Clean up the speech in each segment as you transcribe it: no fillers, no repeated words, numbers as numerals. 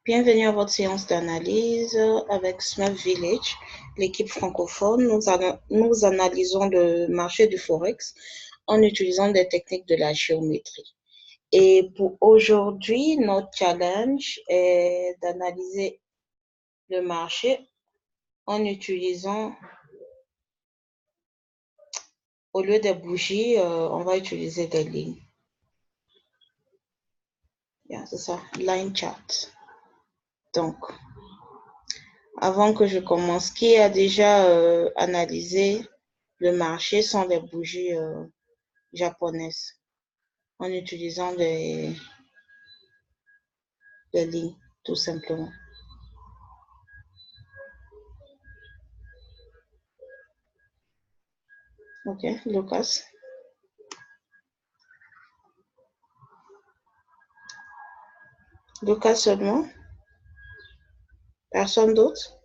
Bienvenue à votre séance d'analyse avec Smart Village, l'équipe francophone. Nous analysons le marché du Forex en utilisant des techniques de la géométrie. Et pour aujourd'hui, notre challenge est d'analyser le marché en utilisant, au lieu des bougies, on va utiliser des lignes. C'est ça, line chart. Donc, avant que je commence, qui a déjà analysé le marché sans les bougies japonaises en utilisant des lignes, tout simplement? Ok, Lucas. Lucas seulement? Personne d'autre?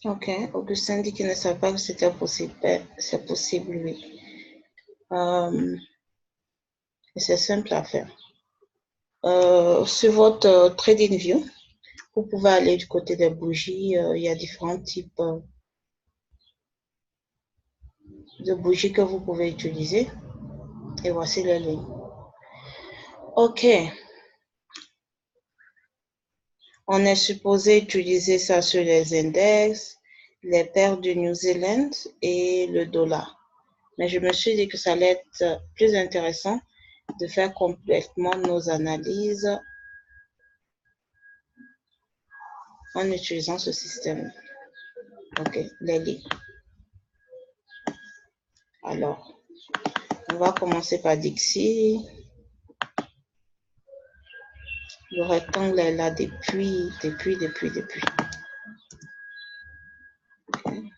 Ok, Augustin dit qu'il ne savait pas que c'était possible. C'est possible, oui. C'est simple à faire. Sur votre TradingView, vous pouvez aller du côté des bougies. Il y a différents types de bougies que vous pouvez utiliser. Et voici les lignes. Ok. On est supposé utiliser ça sur les index, les paires du New Zealand et le dollar. Mais je me suis dit que ça allait être plus intéressant de faire complètement nos analyses en utilisant ce système. Ok, les lignes. Alors, on va commencer par Dixie. Le rectangle est là depuis. Okay.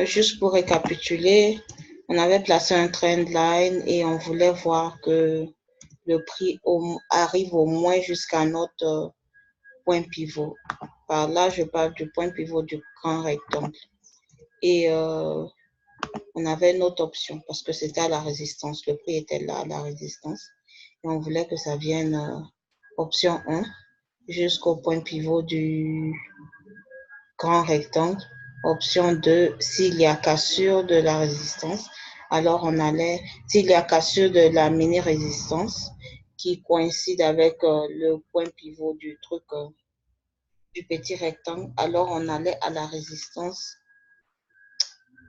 Juste pour récapituler, on avait placé un trend line et on voulait voir que le prix arrive au moins jusqu'à notre point pivot. Par là, je parle du point pivot du grand rectangle. Et on avait une autre option parce que c'était à la résistance. Le prix était là à la résistance. Et on voulait que ça vienne option 1 jusqu'au point pivot du grand rectangle. Option 2, s'il y a cassure de la résistance, alors on allait, s'il y a cassure de la mini-résistance qui coïncide avec le point pivot du truc, du petit rectangle, alors on allait à la résistance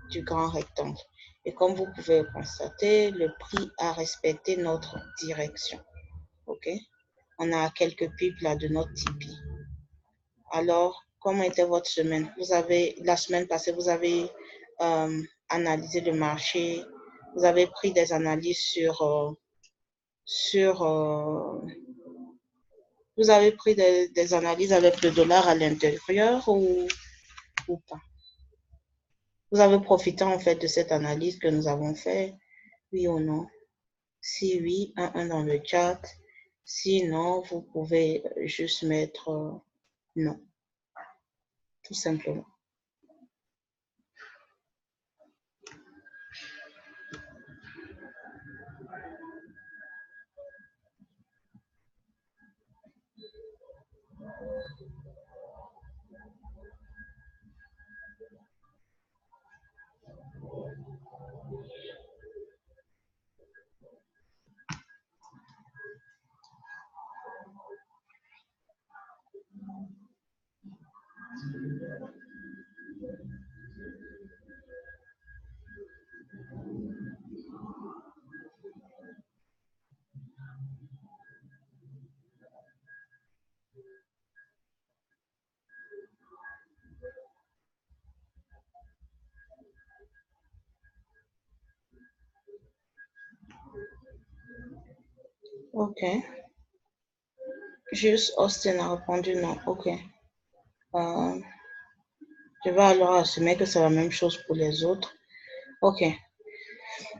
du grand rectangle. Et comme vous pouvez le constater, le prix a respecté notre direction. OK? On a quelques pips là de notre Tipeee. Alors, comment était votre semaine? La semaine passée, vous avez analysé le marché, vous avez pris des analyses vous avez pris des analyses avec le dollar à l'intérieur ou pas? Vous avez profité en fait de cette analyse que nous avons fait, oui ou non? Si oui, un dans le chat. Sinon, vous pouvez juste mettre non, tout simplement. Ok. Juste Austin a répondu non. Ok. Je vais alors assumer que c'est la même chose pour les autres. Ok.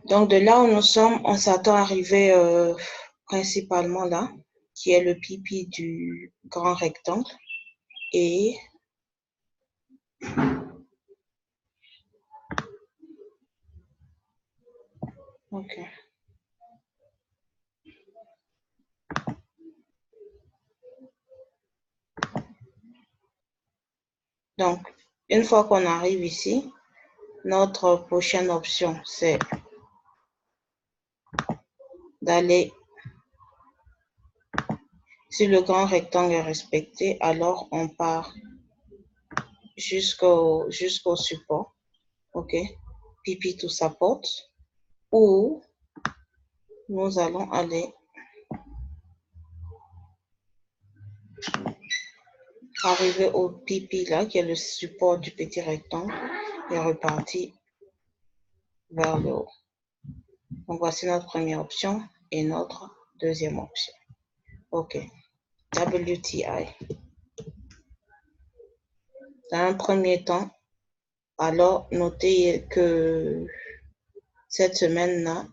Donc, de là où nous sommes, on s'attend à arriver principalement là, qui est le pipi du grand rectangle. Et OK. Donc, une fois qu'on arrive ici, notre prochaine option, c'est d'aller, si le grand rectangle est respecté, alors on part jusqu'au support, OK, pipi to support, ou nous allons aller arriver au pipi là, qui est le support du petit rectangle, et repartir vers le haut. Donc, voici notre première option et notre deuxième option. OK. WTI. Dans un premier temps, alors notez que cette semaine-là,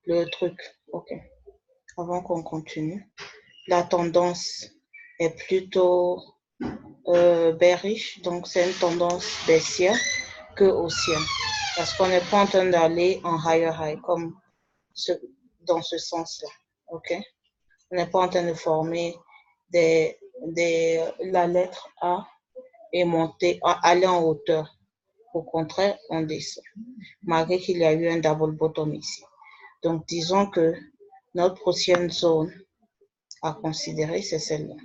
le truc, OK, avant qu'on continue, la tendance est plutôt bearish, donc c'est une tendance baissière que haussière, parce qu'on n'est pas en train d'aller en higher high comme dans ce sens-là, OK? On n'est pas en train de former la lettre A et monter, aller en hauteur. Au contraire, on descend, malgré qu'il y a eu un double bottom ici. Donc, disons que notre prochaine zone à considérer, c'est celle-là.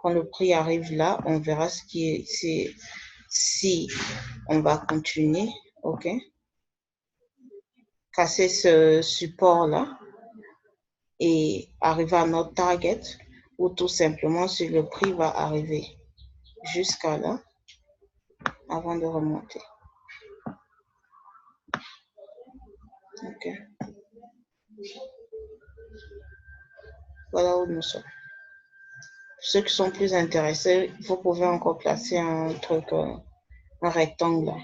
Quand le prix arrive là, on verra ce qui est, si on va continuer, OK? Casser ce support-là et arriver à notre target, ou tout simplement si le prix va arriver jusqu'à là avant de remonter. OK. Voilà où nous sommes. Pour ceux qui sont plus intéressés, vous pouvez encore placer un truc, un rectangle là.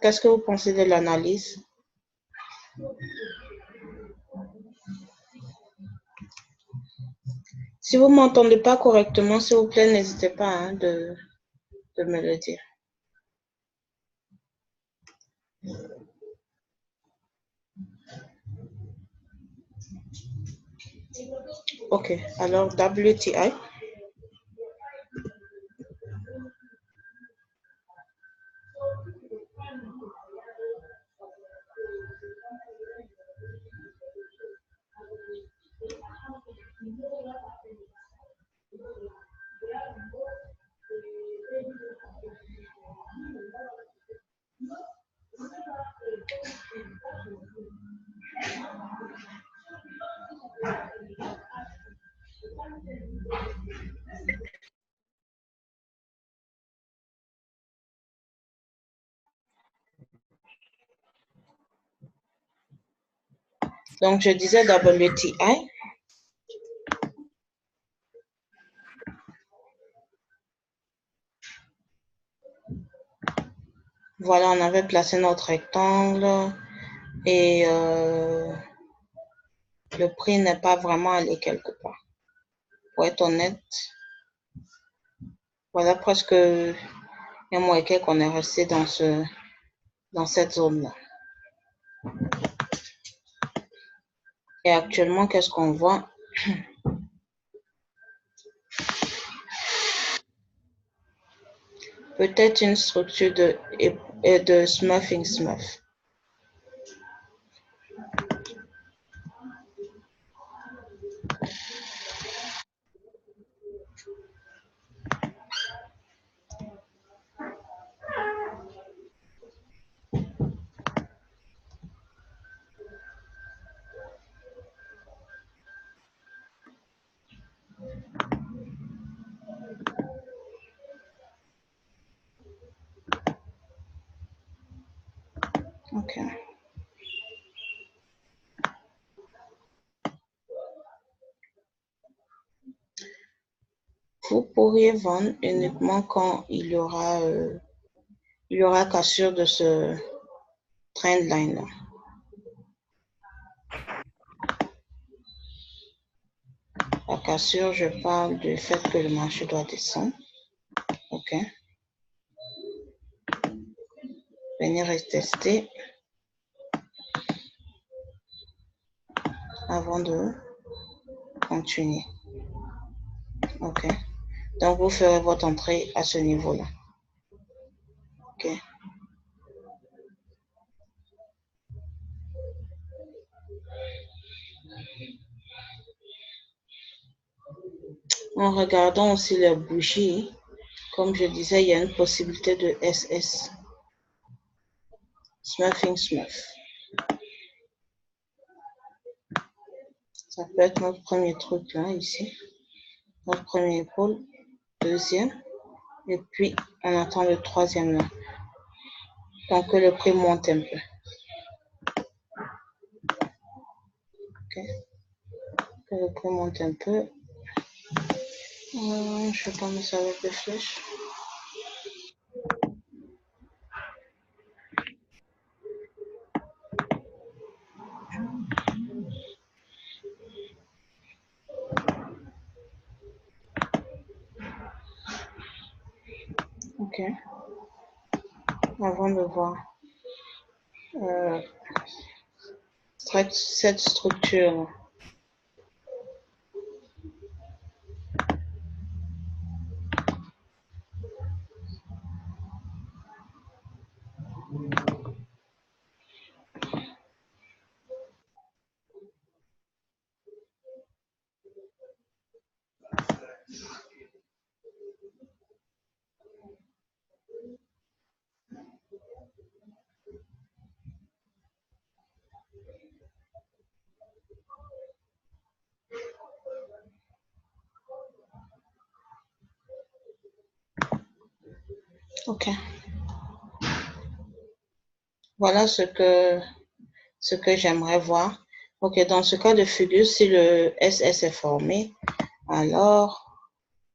Qu'est-ce que vous pensez de l'analyse? Si vous ne m'entendez pas correctement, s'il vous plaît, n'hésitez pas hein, de me le dire. OK, alors WTI. Donc, je disais WTI. Voilà, on avait placé notre rectangle et le prix n'est pas vraiment allé quelque part. Pour être honnête, voilà presque un mois et quelques qu'on est resté dans cette zone-là. Et actuellement, qu'est-ce qu'on voit? Peut-être une structure de smurfing smurf. OK. Vous pourriez vendre uniquement quand il y aura cassure de ce trend line là. cassure, je parle du fait que le marché doit descendre. OK. Venir et tester avant de continuer. OK. Donc, vous ferez votre entrée à ce niveau-là. OK. En regardant aussi les bougies, comme je disais, il y a une possibilité de SS. Smurfing Smurf. Ça peut être notre premier truc là, ici. Notre premier épaule, deuxième. Et puis, on attend le troisième là. Donc, que le prix monte un peu. OK. Que le prix monte un peu. Je vais pas me servir avec des flèches. OK. Avant de voir cette structure. OK. Voilà ce que j'aimerais voir. OK, dans ce cas de figure, si le SS est formé, alors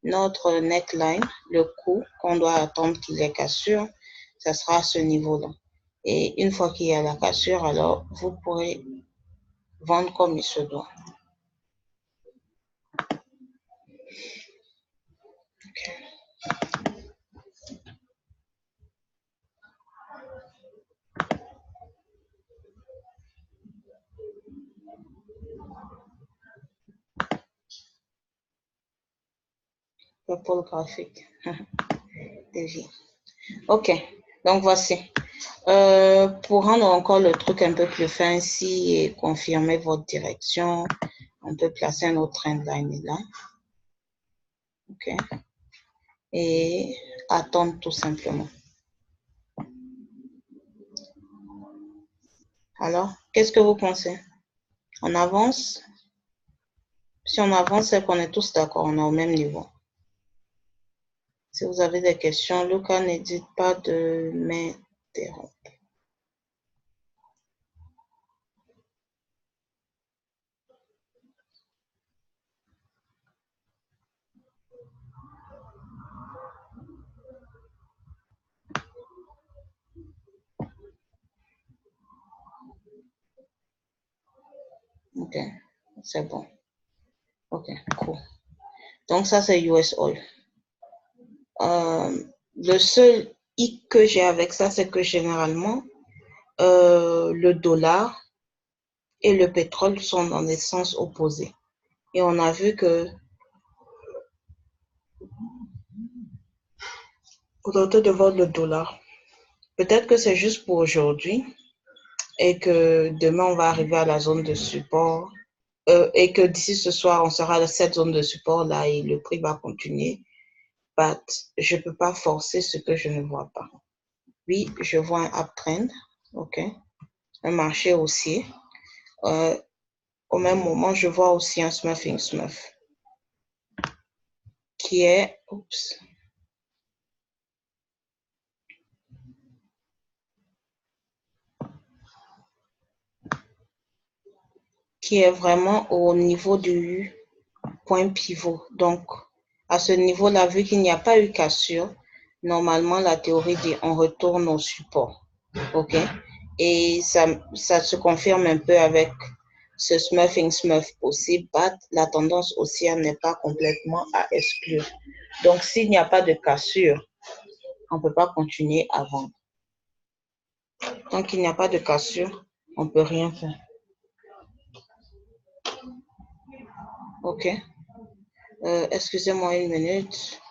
notre neckline, le cou qu'on doit attendre qu'il ait cassure, ça sera à ce niveau-là. Et une fois qu'il y a la cassure, alors vous pourrez vendre comme il se doit. Okay. Purple graphique. OK, donc voici. Pour rendre encore le truc un peu plus fancy et confirmer votre direction, on peut placer un autre trendline là. OK. Et attendre tout simplement. Alors, qu'est-ce que vous pensez? On avance? Si on avance, c'est qu'on est tous d'accord, on est au même niveau. Si vous avez des questions, Lucas, n'hésite pas de m'interrompre. OK, c'est bon. OK, cool. Donc, ça, c'est US Oil. Le seul hic que j'ai avec ça, c'est que généralement, le dollar et le pétrole sont dans des sens opposés. Et on a vu que on est en train de vendre le dollar. Peut-être que c'est juste pour aujourd'hui et que demain, on va arriver à la zone de support et que d'ici ce soir, on sera à cette zone de support-là et le prix va continuer. But je ne peux pas forcer ce que je ne vois pas. Oui, je vois un uptrend, OK, un marché haussier. Au même moment, je vois aussi un smurfing smurf qui est, qui est vraiment au niveau du point pivot. Donc, à ce niveau-là, vu qu'il n'y a pas eu cassure, normalement, la théorie dit on retourne au support. OK? Et ça se confirme un peu avec ce smurf possible, la tendance haussière n'est pas complètement à exclure. Donc, s'il n'y a pas de cassure, on ne peut pas continuer à vendre. Tant qu'il n'y a pas de cassure, on ne peut rien faire. OK. Excusez-moi une minute.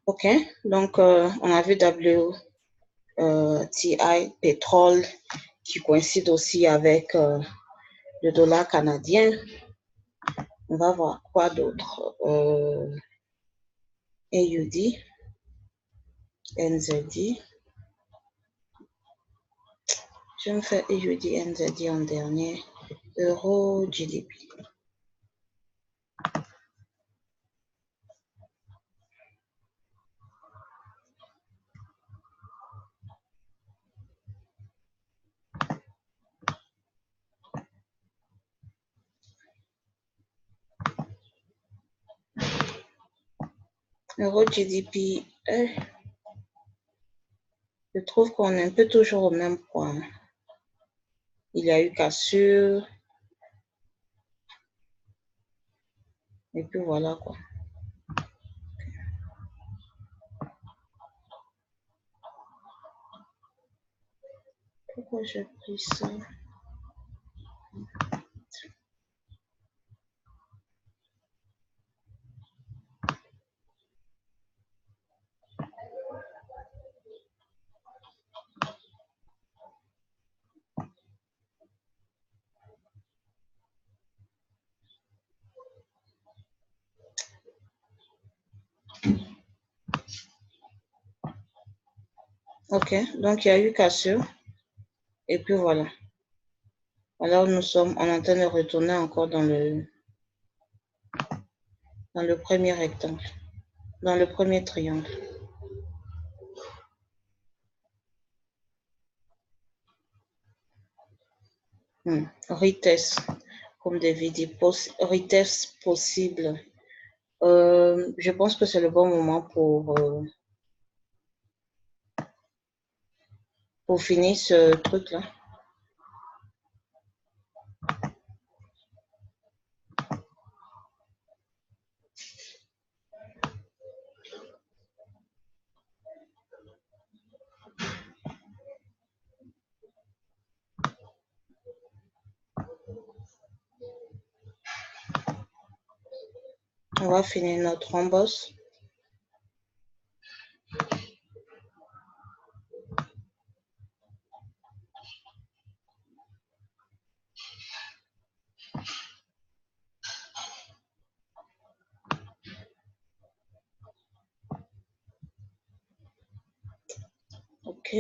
OK. Donc, on a vu WTI pétrole qui coïncide aussi avec le dollar canadien. On va voir quoi d'autre. AUD, NZD. Je vais me faire AUD, NZD en dernier. Euro, GDP. Euro, GDP. Je trouve qu'on est un peu toujours au même point. Il y a eu cassure. Et puis voilà quoi. Pourquoi j'ai pris ça? OK, donc il y a eu cassure. Et puis voilà. Alors nous sommes en train de retourner encore dans le premier rectangle, dans le premier triangle. Retest, comme retest possible. Je pense que c'est le bon moment pour finir ce truc-là. On va finir notre rhombus. OK.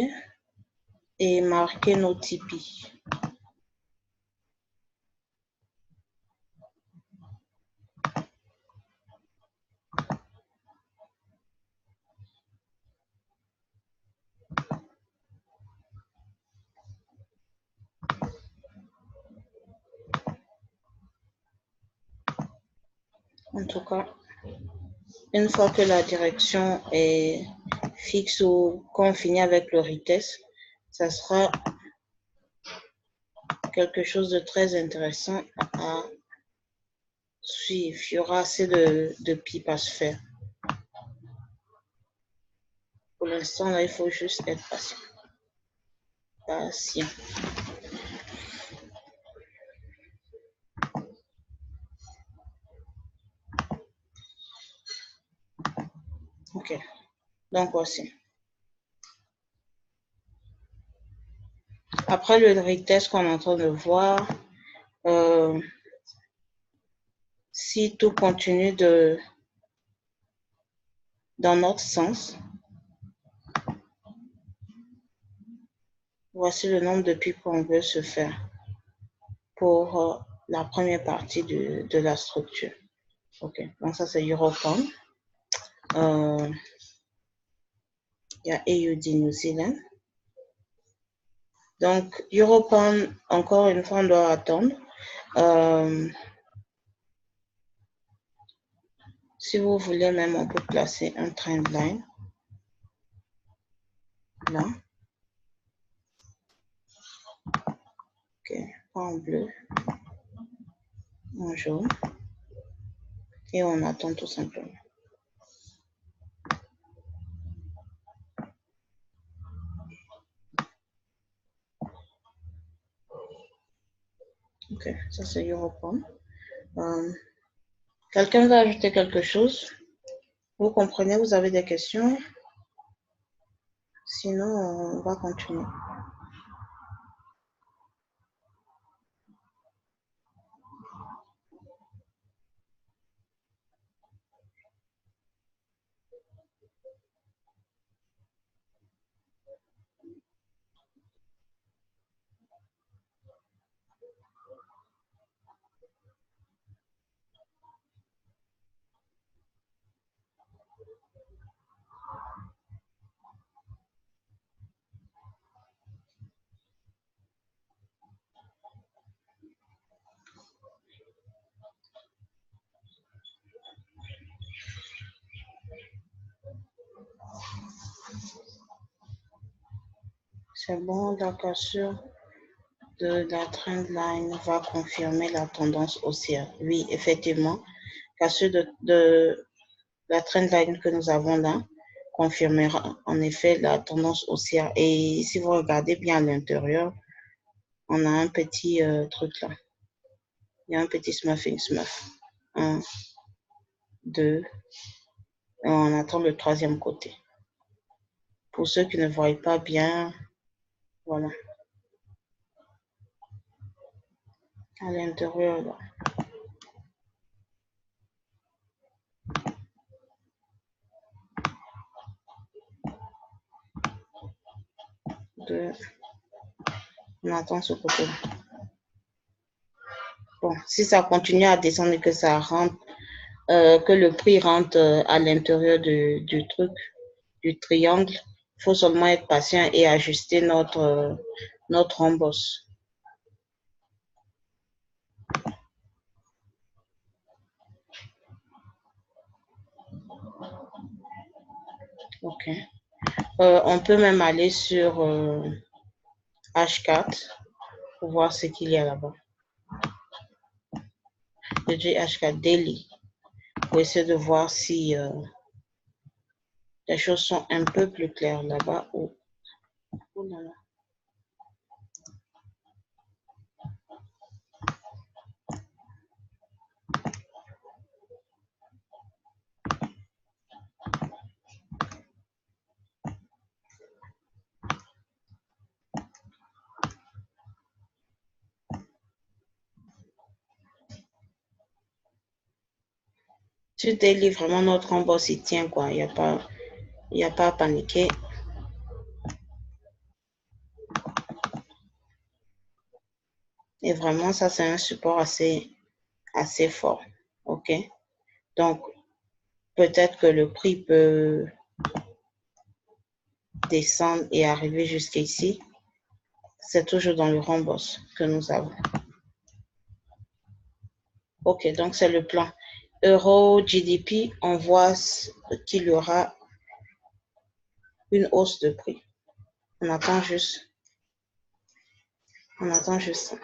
Et marquer nos Tipeee. En tout cas, une fois que la direction est fixe ou qu'on finit avec le retest, ça sera quelque chose de très intéressant à suivre. Il y aura assez de pipes à se faire. Pour l'instant, là, il faut juste être patient. Patient. OK. Donc, voici. Après le retest qu'on est en train de voir, si tout continue dans notre sens, voici le nombre de pipes qu'on veut se faire pour la première partie de la structure. Ok, donc ça c'est Europound. Il y a AUD New Zealand. Donc, Europound, encore une fois, on doit attendre. Si vous voulez même, on peut placer un trendline. Là. Ok, en bleu, en jaune. Et on attend tout simplement. Ok, ça c'est Europound. Quelqu'un va ajouter quelque chose? Vous comprenez, vous avez des questions? Sinon, on va continuer. C'est bon, la cassure de la trendline va confirmer la tendance haussière. Oui, effectivement, cassure de la trendline que nous avons là confirmera en effet la tendance haussière. Et si vous regardez bien à l'intérieur, on a un petit truc là. Il y a un petit smurfing smurf. 1, 2, et on attend le troisième côté. Pour ceux qui ne voient pas bien, voilà. À l'intérieur là. 2, on attend ce côté là. Bon, si ça continue à descendre et que ça rentre, que le prix rentre à l'intérieur du truc, du triangle, il faut seulement être patient et ajuster notre embosse. Ok. On peut même aller sur H4 pour voir ce qu'il y a là-bas. Le H4 Daily pour essayer de voir si les choses sont un peu plus claires là-bas. Oh là là. Sur Daily, vraiment, notre embosse, il tient, quoi. Il n'y a pas à paniquer. Et vraiment, ça, c'est un support assez fort. OK? Donc, peut-être que le prix peut descendre et arriver jusqu'ici. C'est toujours dans le rembourse que nous avons. OK, donc c'est le plan. Euro GDP, on voit qu'il y aura une hausse de prix. On attend juste ça.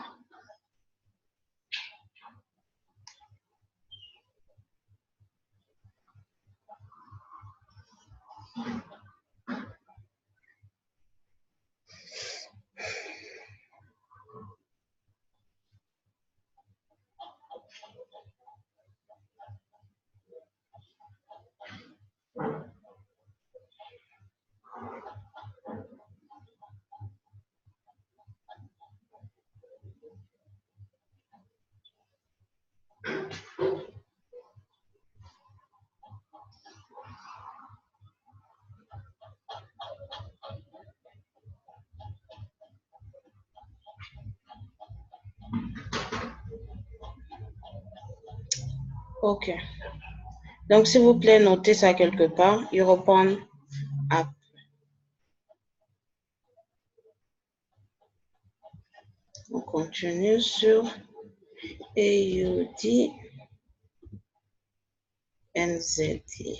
OK. Donc, s'il vous plaît, notez ça quelque part. European App. On continue sur AUD NZD.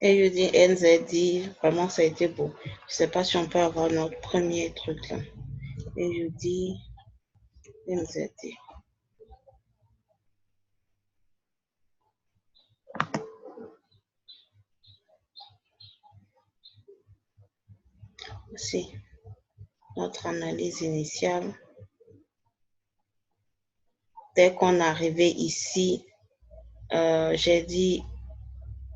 AUD NZD, vraiment, ça a été beau. Je ne sais pas si on peut avoir notre premier truc là. AUD NZD. Voici notre analyse initiale. Dès qu'on est arrivé ici, j'ai dit,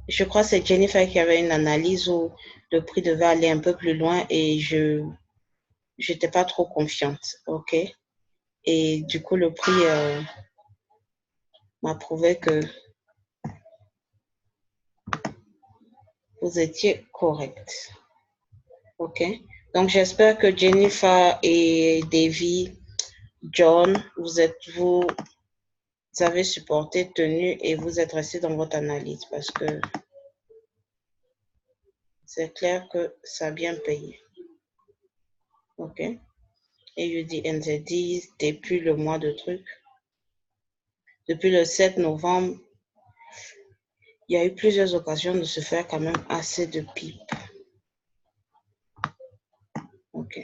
je crois que c'est Jennifer qui avait une analyse où le prix devait aller un peu plus loin et je n'étais pas trop confiante. OK? Et du coup, le prix m'a prouvé que vous étiez correct. OK? Donc, j'espère que Jennifer et Davy, John, vous avez supporté, tenu et vous êtes restés dans votre analyse parce que c'est clair que ça a bien payé. OK? Et je dis NZD, depuis le mois de truc, depuis le 7 novembre, il y a eu plusieurs occasions de se faire quand même assez de pipes. OK.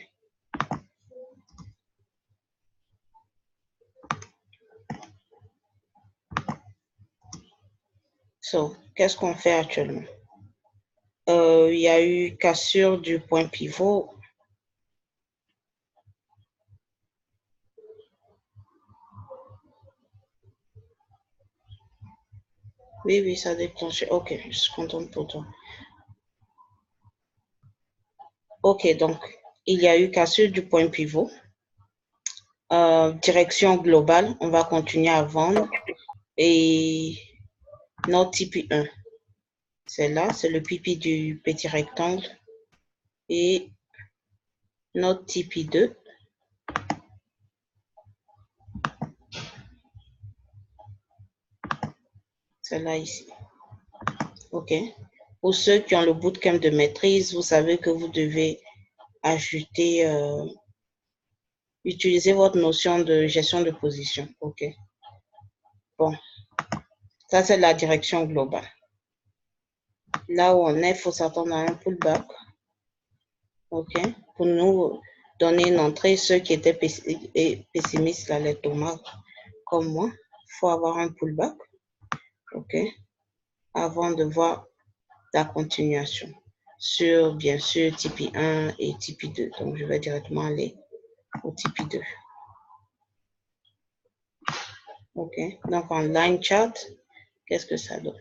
So, qu'est-ce qu'on fait actuellement? Il y a eu cassure du point pivot. Oui, oui, ça déclenche. OK, je suis contente pour toi. OK, donc, il y a eu cassure du point pivot. Direction globale, on va continuer à vendre. Et notre TP 1, c'est là, c'est le pipi du petit rectangle. Et notre TP 2, c'est là ici. OK. Pour ceux qui ont le bootcamp de maîtrise, vous savez que vous devez ajouter, utiliser votre notion de gestion de position. OK. Bon, ça c'est la direction globale. Là où on est, il faut s'attendre à un pullback. OK. Pour nous donner une entrée, ceux qui étaient pessimistes, là, les tomates, comme moi, il faut avoir un pullback. OK. Avant de voir la continuation sur, bien sûr, Tipeee 1 et Tipeee 2. Donc, je vais directement aller au Tipeee 2. OK. Donc, en line chart, qu'est-ce que ça donne?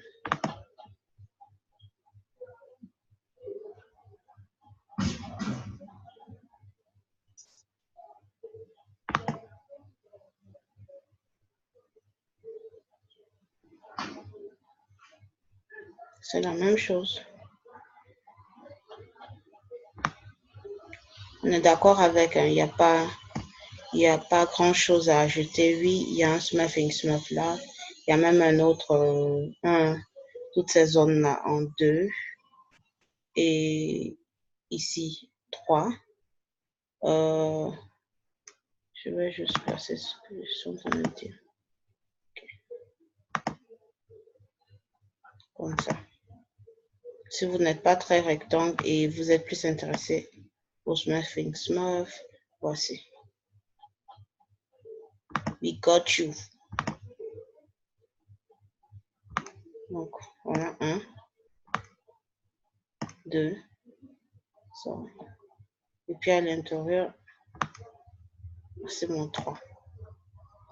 C'est la même chose. On est d'accord avec, il n'y a pas grand-chose à ajouter. Oui, il y a un smurf là. Il y a même un autre, toutes ces zones-là en 2. Et ici, 3. Je vais juste placer ce que je suis en train de dire. Okay. Comme ça. Si vous n'êtes pas très rectangle et vous êtes plus intéressé au smurf, voici. We got you. Donc, voilà 1, 2, ça. Et puis à l'intérieur, c'est mon 3.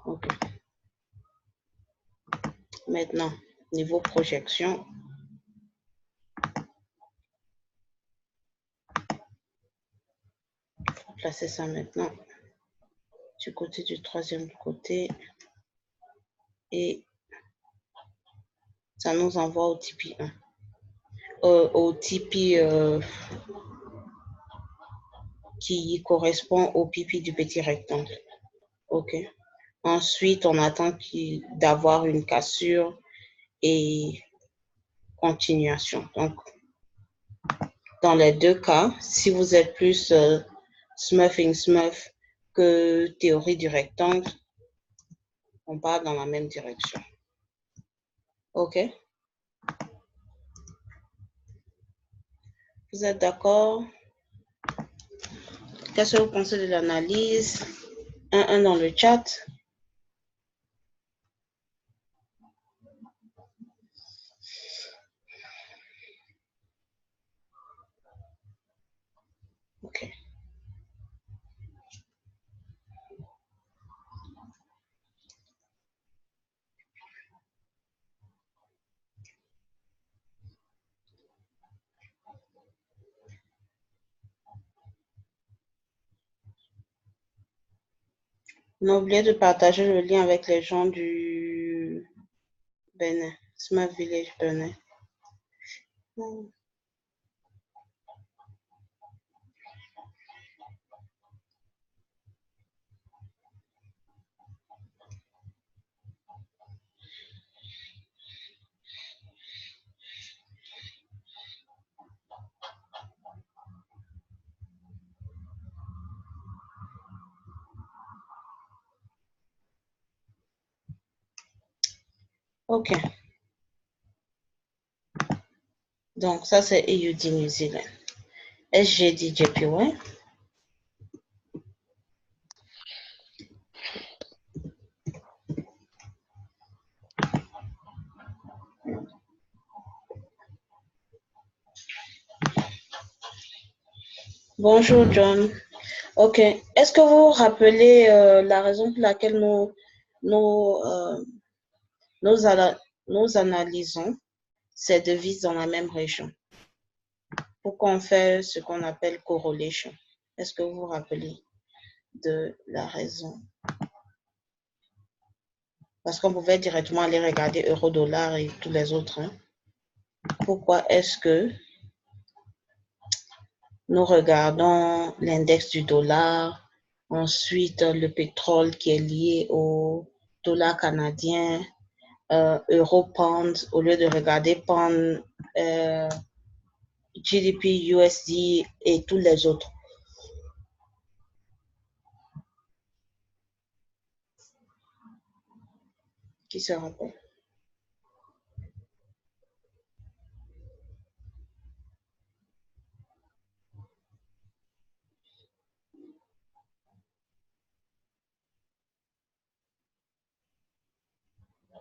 OK. Maintenant, niveau projection, il faut placer ça maintenant du côté du troisième côté. Et Ça nous envoie au TP 1. Au TP qui correspond au pipi du petit rectangle. OK. Ensuite, on attend d'avoir une cassure et continuation. Donc, dans les deux cas, si vous êtes plus smurfing smurf que théorie du rectangle, on part dans la même direction. OK? Vous êtes d'accord? Qu'est-ce que vous pensez de l'analyse? 1 dans le chat. OK. N'oubliez de partager le lien avec les gens du Bénin, Smurf Village Bénin. OK. Donc, ça, c'est EUD New Zealand. SGD JPY. Bonjour, John. OK. Est-ce que vous vous rappelez la raison pour laquelle nous analysons ces devises dans la même région? Pourquoi on fait ce qu'on appelle correlation? Est-ce que vous vous rappelez de la raison? Parce qu'on pouvait directement aller regarder euro-dollar et tous les autres. Hein. Pourquoi est-ce que nous regardons l'index du dollar, ensuite le pétrole qui est lié au dollar canadien, euro-pound, au lieu de regarder pound, GDP, USD et tous les autres? Qui se rappelle?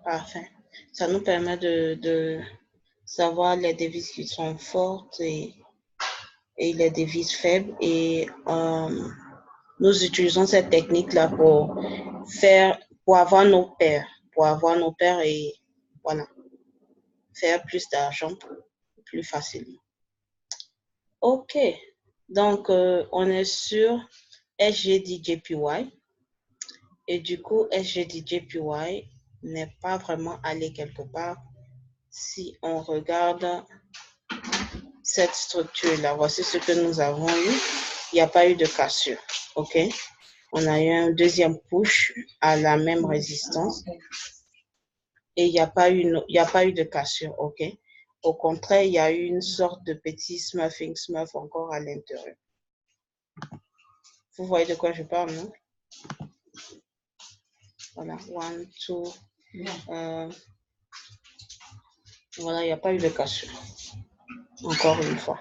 Parfait. Ça nous permet de savoir les devises qui sont fortes et les devises faibles. Et nous utilisons cette technique-là pour avoir nos paires. Pour avoir nos paires et voilà, faire plus d'argent plus facilement. OK. Donc, on est sur SGD-JPY. Et du coup, SGD-JPY n'est pas vraiment allé quelque part. Si on regarde cette structure-là, voici ce que nous avons eu. Il n'y a pas eu de cassure. OK? On a eu un deuxième push à la même résistance. Et il n'y a pas eu de cassure. OK? Au contraire, il y a eu une sorte de petit smurfing smurf encore à l'intérieur. Vous voyez de quoi je parle, non? Voilà, 1, 2. Voilà, il n'y a pas eu de cassure. Encore une fois.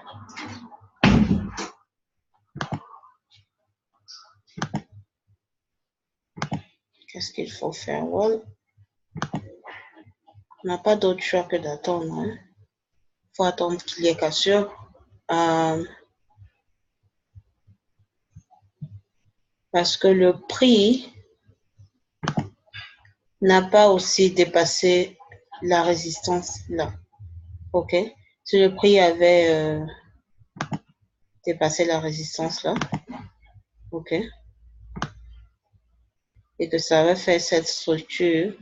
Qu'est-ce qu'il faut faire? Well, on n'a pas d'autre choix que d'attendre. Hein? Il faut attendre qu'il y ait cassure. Parce que le prix n'a pas aussi dépassé la résistance là. OK? Si le prix avait dépassé la résistance là, OK? Et que ça avait fait cette structure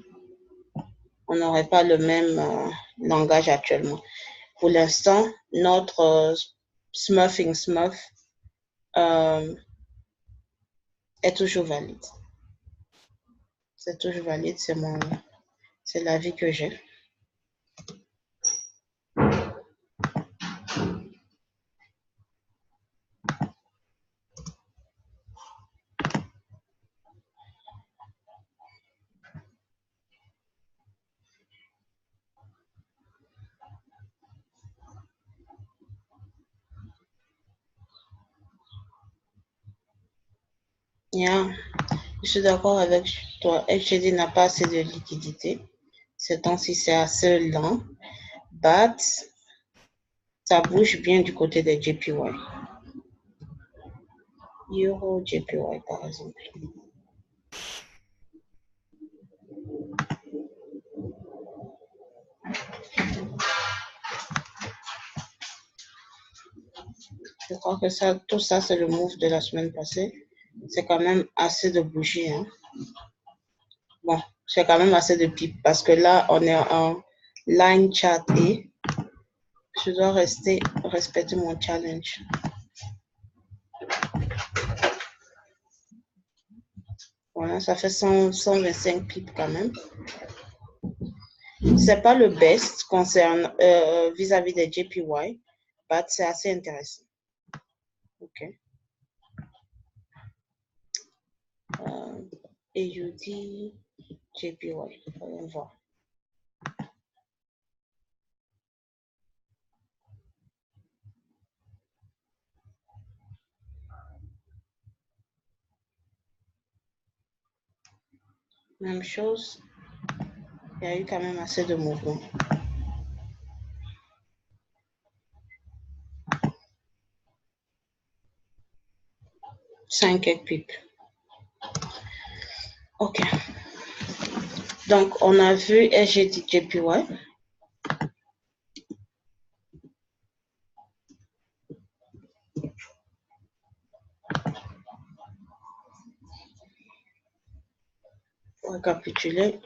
on n'aurait pas le même langage actuellement. Pour l'instant, notre smurfing smurf est toujours valide. C'est toujours valide, c'est l'avis que j'ai. Yeah. Je suis d'accord avec toi. HGD n'a pas assez de liquidité. Ces temps-ci, c'est assez lent. But, ça bouge bien du côté des JPY. Euro JPY, par exemple. Je crois que ça, tout ça, c'est le move de la semaine passée. C'est quand même assez de bougies. Hein. Bon, c'est quand même assez de pipes parce que là, on est en line chart et je dois respecter mon challenge. Voilà, ça fait 125 pips quand même. C'est pas le best vis-à-vis des JPY, mais c'est assez intéressant. OK. AUD, JPY, voyons voir. Même chose, il y a eu quand même assez de mouvements. 5 pips. OK. Donc, on a vu SGD JPY. Pour récapituler,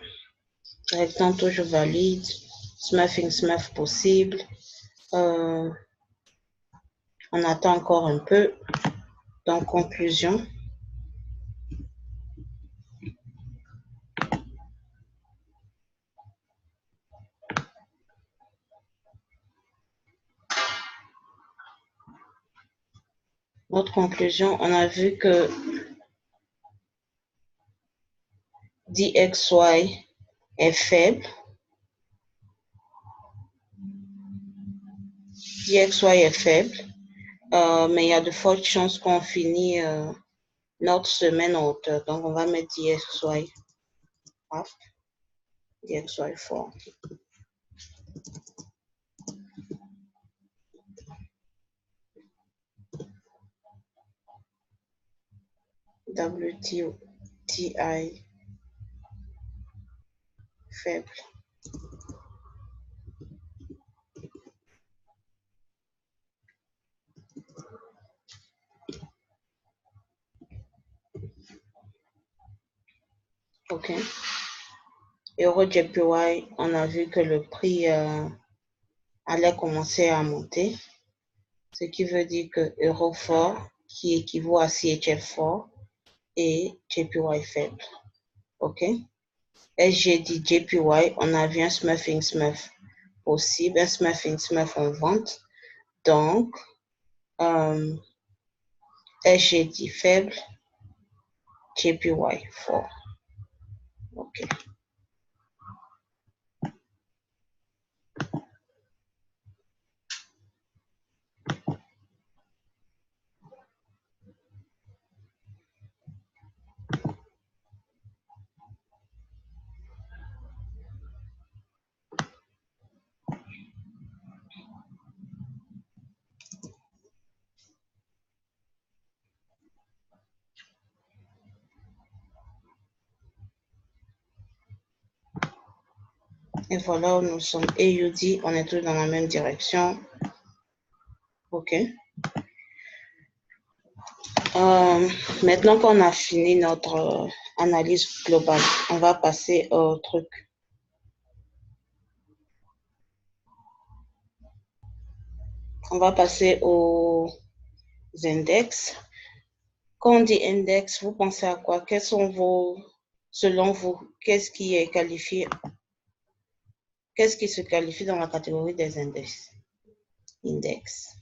rectant toujours valide, smurfing smurf possible. On attend encore un peu. Donc, conclusion. Notre conclusion, on a vu que DXY est faible. DXY est faible, mais il y a de fortes chances qu'on finisse notre semaine en hauteur. Donc, on va mettre DXY up, DXY fort. WTI faible. OK. Euro JPY, on a vu que le prix allait commencer à monter, ce qui veut dire que euro fort, qui équivaut à CHF fort, et JPY faible. OK. SGD JPY, on a vu un smurfing smurf possible, un smurfing smurf en vente. Donc, SGD faible, JPY fort. OK. Et voilà où nous sommes. AUD, on est tous dans la même direction. OK. Maintenant qu'on a fini notre analyse globale, on va passer au truc. On va passer aux index. Quand on dit index, vous pensez à quoi? Quels sont selon vous, qu'est-ce qui est qualifié? Qu'est-ce qui se qualifie dans la catégorie des index? Index.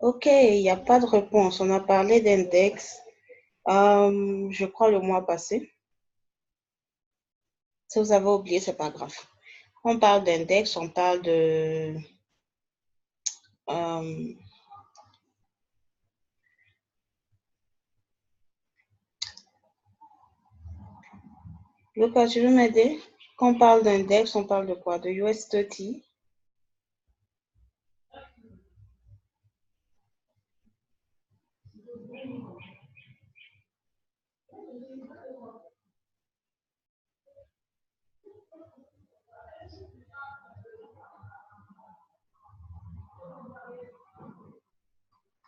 Ok, il n'y a pas de réponse. On a parlé d'index, je crois le mois passé. Si vous avez oublié, c'est pas grave. On parle d'index, on parle de... Lucas, tu veux m'aider? Quand on parle d'index, on parle de quoi? De US30?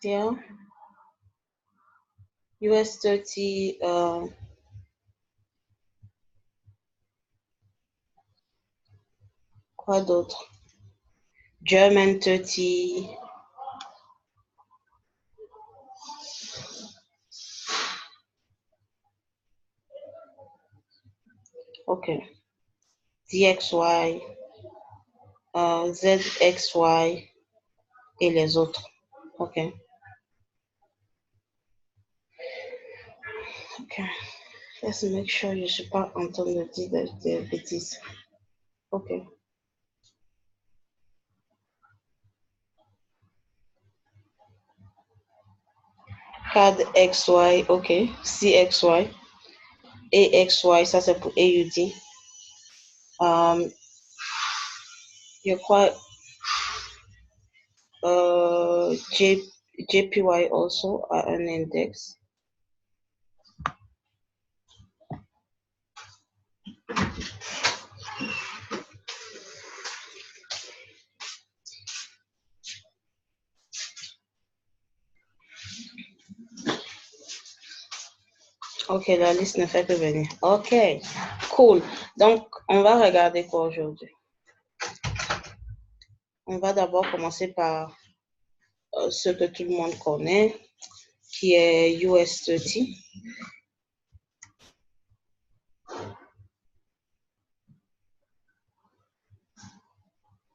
Yeah. US30, quoi d'autre? German 30. Ok. DXY, ZXY et les autres. Ok. Ok. Let's make sure je ne suis pas en train de dire des bêtises. Ok. CAD XY, ok. CXY. AXY, ça c'est pour AUD. Je crois JPY also a un index. Ok, la liste ne fait que venir. Ok, cool. Donc, on va regarder quoi aujourd'hui? On va d'abord commencer par ce que tout le monde connaît, qui est US30.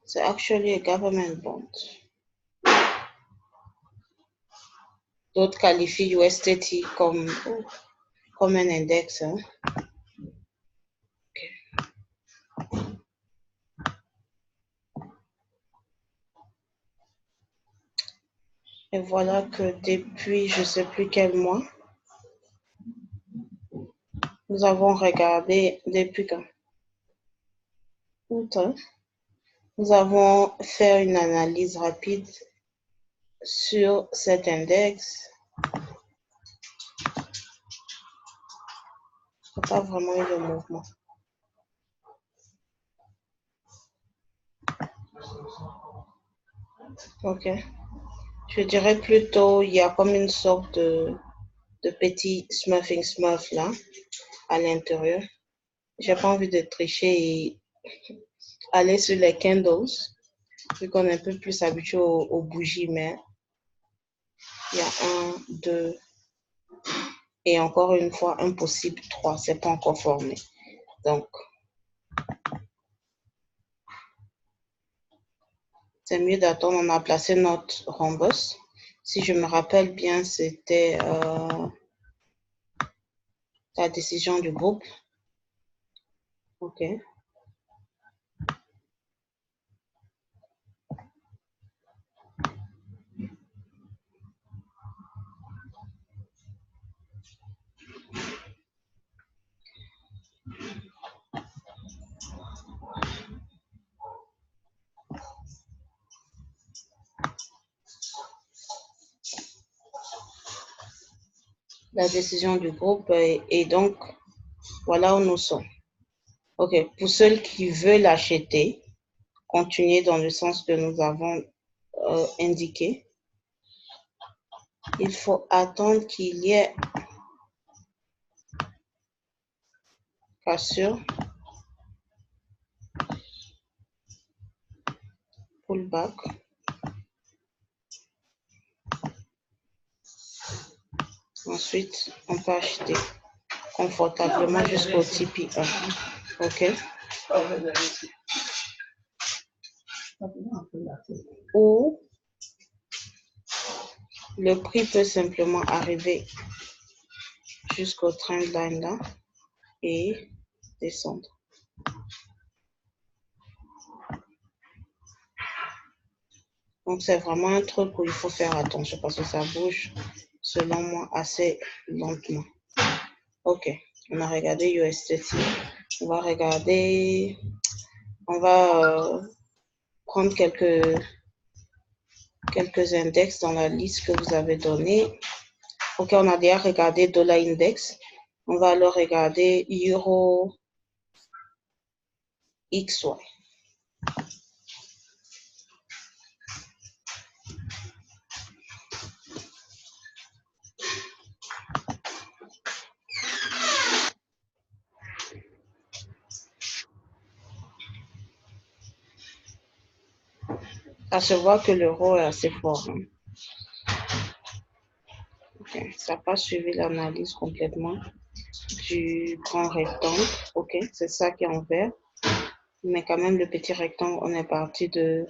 C'est actually a government bond. D'autres qualifient US30 comme un index. Hein? Okay. Et voilà que depuis, je ne sais plus quel mois, nous avons regardé, depuis quand? Août, hein? Nous avons fait une analyse rapide sur cet index. Il n'y a pas vraiment eu de mouvement. Ok. Je dirais plutôt, il y a comme une sorte de petit smurfing là, à l'intérieur. J'ai pas envie de tricher et aller sur les candles, vu qu'on est un peu plus habitué aux bougies, mais il y a 1, 2, et encore une fois, un possible 3, c'est pas encore formé. Donc, c'est mieux d'attendre. On a placé notre rhombus. Si je me rappelle bien, c'était la décision du groupe. OK. La décision du groupe et donc, voilà où nous sommes. OK. Pour ceux qui veulent acheter, continuer dans le sens que nous avons indiqué. Il faut attendre qu'il y ait cassure, pullback. Ensuite, on peut acheter confortablement jusqu'au TP 1. OK? Ou le prix peut simplement arriver jusqu'au trendline là et descendre. Donc, c'est vraiment un truc où il faut faire attention parce que ça bouge, selon moi, assez lentement. OK, on a regardé USDT. On va regarder, on va prendre quelques index dans la liste que vous avez donnée. OK, on a déjà regardé Dollar Index. On va alors regarder Euro XY. Ça se voit que l'euro est assez fort. Hein. Okay. Ça n'a pas suivi l'analyse complètement du grand rectangle. OK, c'est ça qui est en vert. Mais quand même, le petit rectangle, on est parti de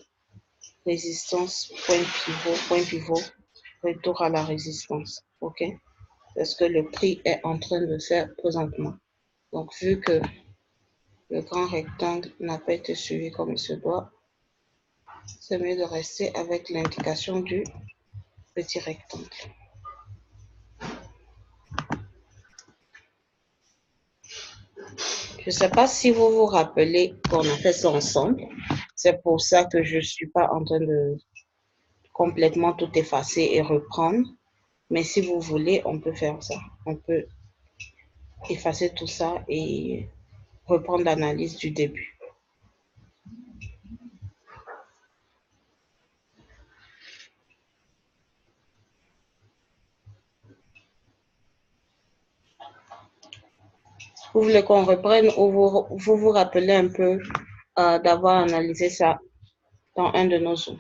résistance, point pivot, retour à la résistance. OK, c'est ce que le prix est en train de faire présentement. Donc, vu que le grand rectangle n'a pas été suivi comme il se doit, c'est mieux de rester avec l'indication du petit rectangle. Je ne sais pas si vous vous rappelez qu'on a fait ça ensemble. C'est pour ça que je ne suis pas en train de complètement tout effacer et reprendre. Mais si vous voulez, on peut faire ça. On peut effacer tout ça et reprendre l'analyse du début. Vous voulez qu'on reprenne ou vous vous rappelez un peu d'avoir analysé ça dans un de nos Zooms?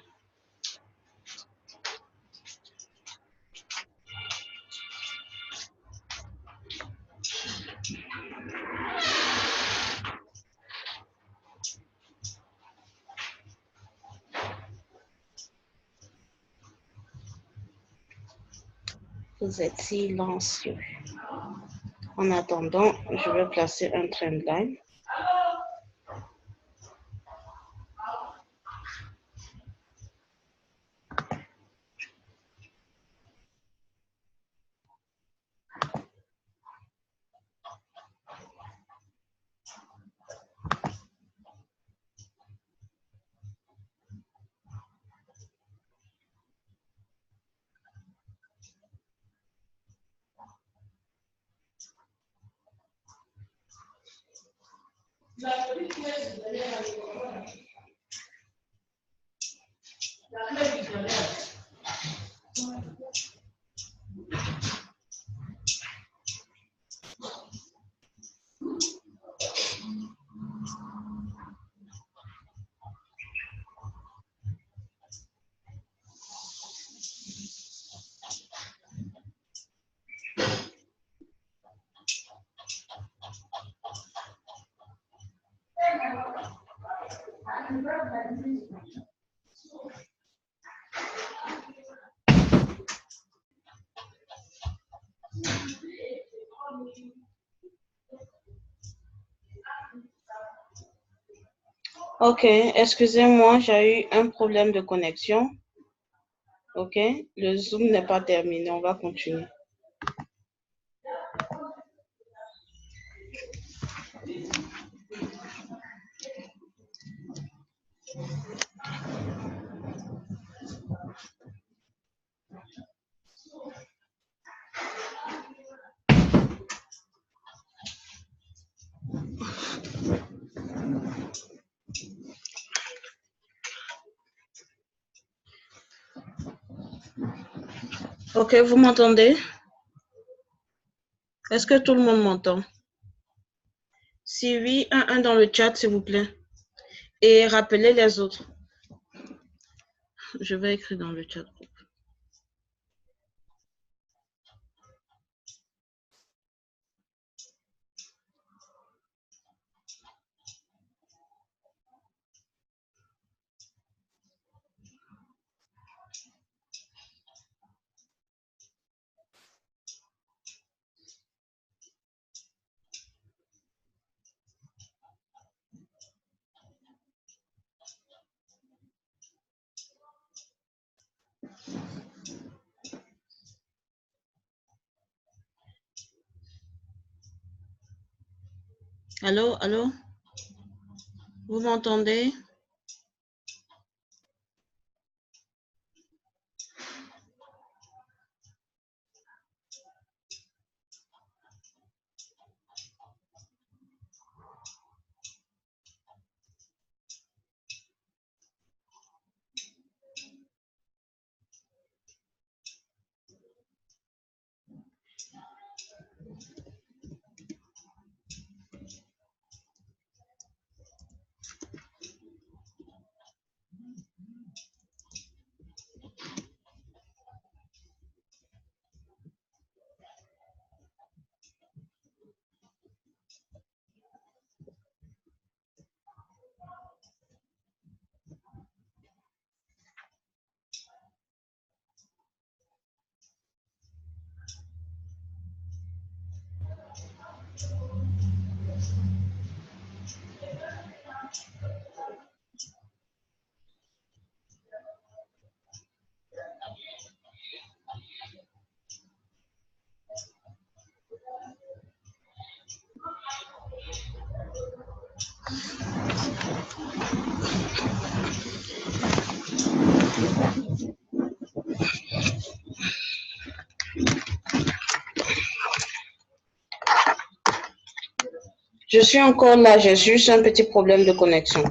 Vous êtes silencieux. En attendant, je vais placer un trendline. Ok, excusez-moi, j'ai eu un problème de connexion. Ok, le Zoom n'est pas terminé, on va continuer. Ok, vous m'entendez? Est-ce que tout le monde m'entend? Si oui, un dans le chat, s'il vous plaît. Et rappelez les autres. Je vais écrire dans le chat. Allô, allô? Vous m'entendez? Je suis encore là, j'ai juste un petit problème de connexion.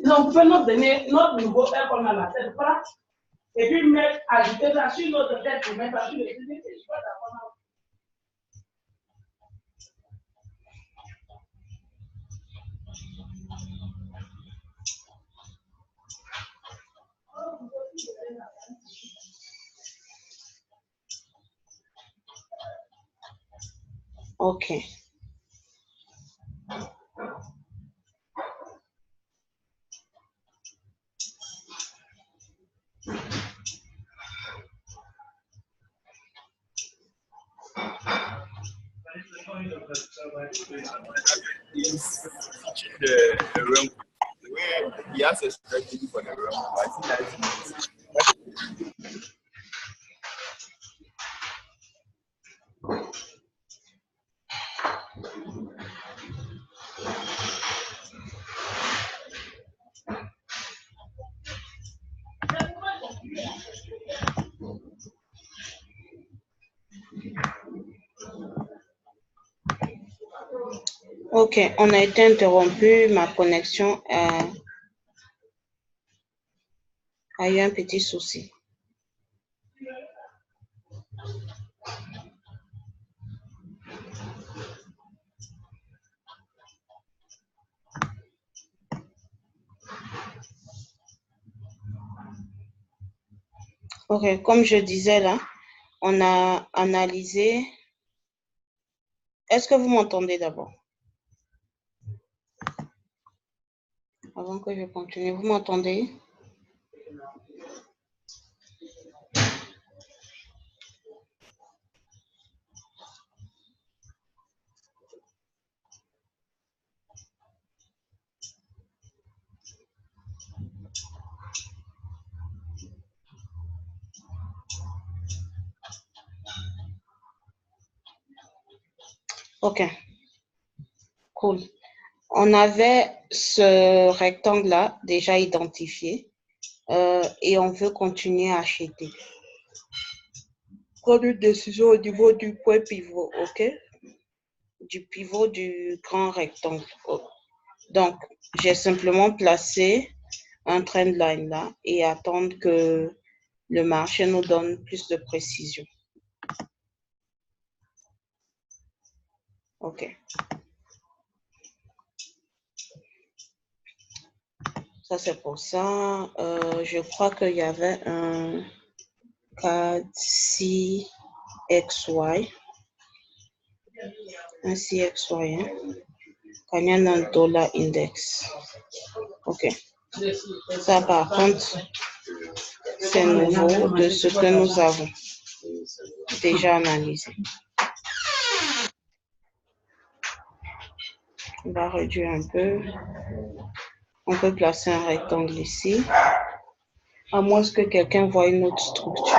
On peut nous donner notre nouveau père qu'on a la tête plate et puis mettre, ajouter ça sur notre tête pour mettre ça sur le CD. Je suis pas d'accord. Ok. The room, the way he has a strategy for the room, I think that's Ok, on a été interrompu, ma connexion a eu un petit souci. Ok, comme je disais là, on a analysé. Est-ce que vous m'entendez d'abord? Avant que je continue, vous m'entendez? Ok, cool. On avait ce rectangle-là déjà identifié et on veut continuer à acheter. Prendre une décision au niveau du point pivot, ok? Du pivot du grand rectangle. Oh. Donc, j'ai simplement placé un trend line là et attendre que le marché nous donne plus de précision. Ok. Ça, c'est pour ça. Je crois qu'il y avait un CXY. Un CXY. Hein? Canadian Dollar Index. Ok. Ça, par contre, c'est nouveau de ce que nous avons déjà analysé. On va réduire un peu. On peut placer un rectangle ici, à moins que quelqu'un voie une autre structure.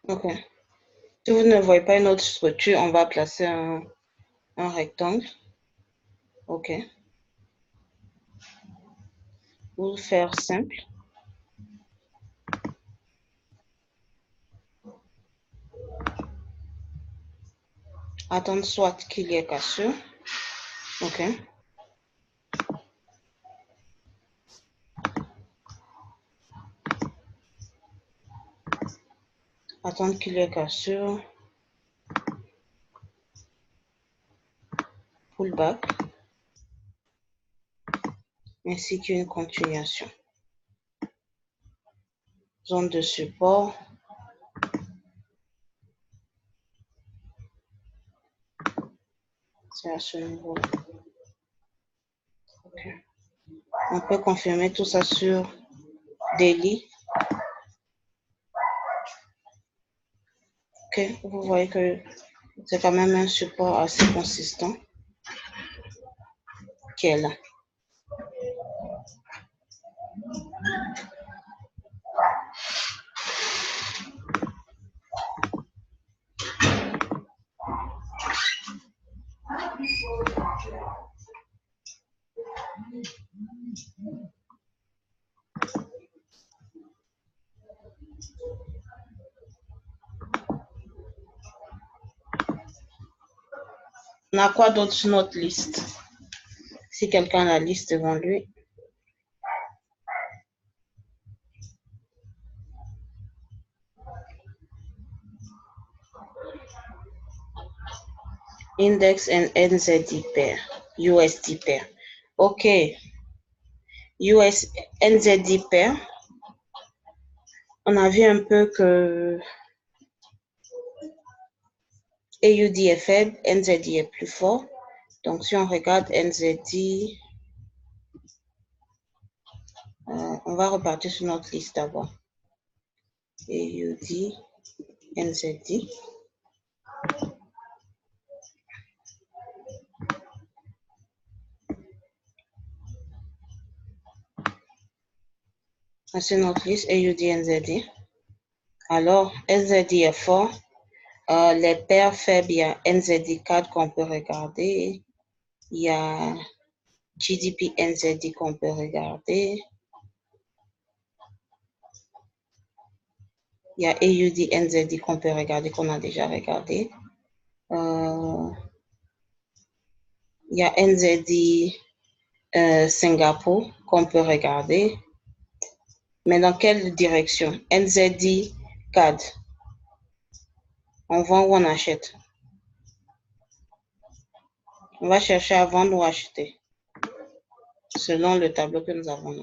Ok. Si vous ne voyez pas une autre structure, on va placer un rectangle. Ok. Pour faire simple. Attendre soit qu'il y ait cassure. Ok. Attendre qu'il y ait cassure. Pullback. Ainsi qu'une continuation. Zone de support. C'est à ce niveau. Ok. On peut confirmer tout ça sur daily. Ok, vous voyez que c'est quand même un support assez consistant qui est là. On a quoi d'autre sur notre liste? Si quelqu'un a la liste devant lui. Index and NZD pair, USD pair. Ok. NZD pair. On a vu un peu que AUD est faible, NZD est plus fort. Donc, si on regarde NZD, on va repartir sur notre liste d'abord. AUD, NZD. C'est notre liste AUD, NZD. Alors, NZD est fort. Les paires faibles, il y a NZD4 qu'on peut regarder. Il y a GDP NZD qu'on peut regarder. Il y a AUD NZD qu'on peut regarder, qu'on a déjà regardé. Il Il y a NZD Singapour qu'on peut regarder. Mais dans quelle direction? NZD CAD. On vend ou on achète? On va chercher à vendre ou acheter, selon le tableau que nous avons là.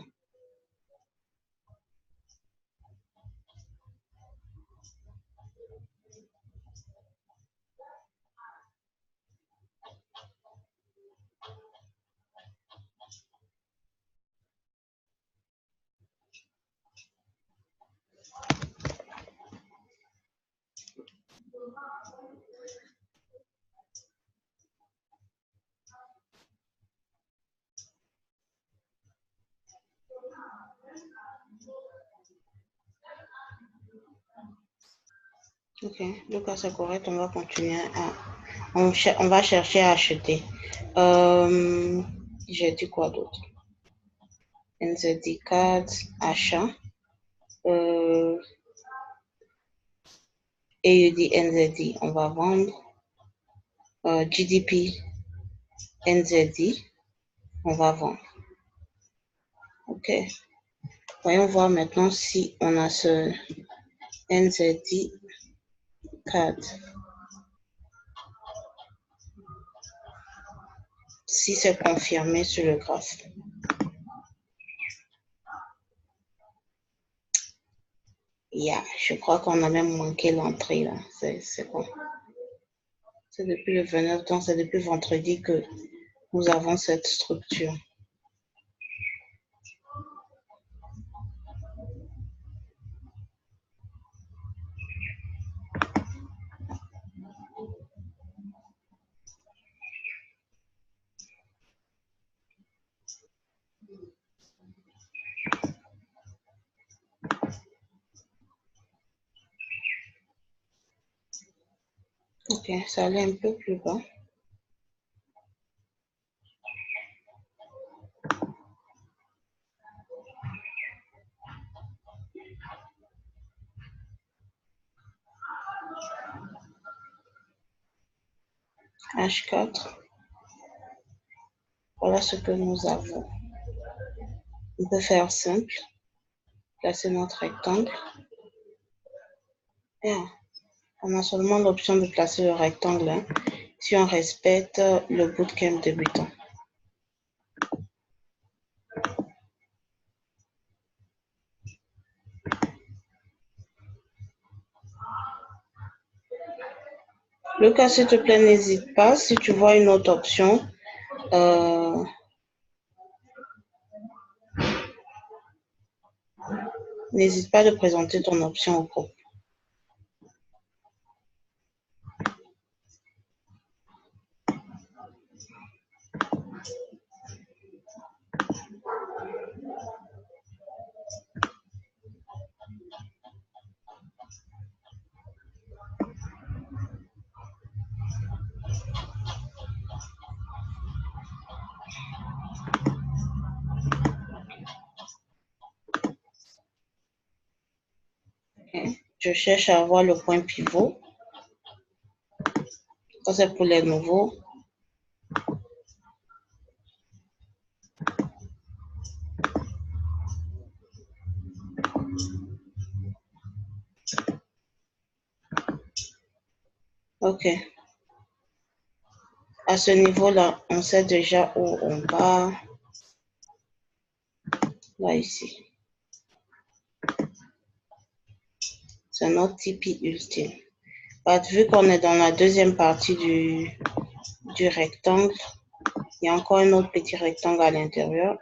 Ok, le cas c'est correct, on va continuer à... On va chercher à acheter. J'ai dit quoi d'autre? NZD card, achat. AUD, NZD, on va vendre. GDP, NZD, on va vendre. Ok. Voyons voir maintenant si on a ce NZD card. Si c'est confirmé sur le graphe. Yeah, je crois qu'on a même manqué l'entrée là. C'est bon. C'est depuis le 29, donc c'est depuis vendredi que nous avons cette structure. Ok, ça allait un peu plus bas. H4. Voilà ce que nous avons. On peut faire simple. Placer notre rectangle. Yeah. On a seulement l'option de placer le rectangle hein, si on respecte le bootcamp débutant. Lucas, s'il te plaît, n'hésite pas. Si tu vois une autre option, n'hésite pas de présenter ton option au groupe. Okay. Je cherche à avoir le point pivot. Ça, c'est pour les nouveaux. Ok. À ce niveau-là, on sait déjà où on va. Là, ici. C'est notre tipi ultime. Vu qu'on est dans la deuxième partie du rectangle, il y a encore un autre petit rectangle à l'intérieur.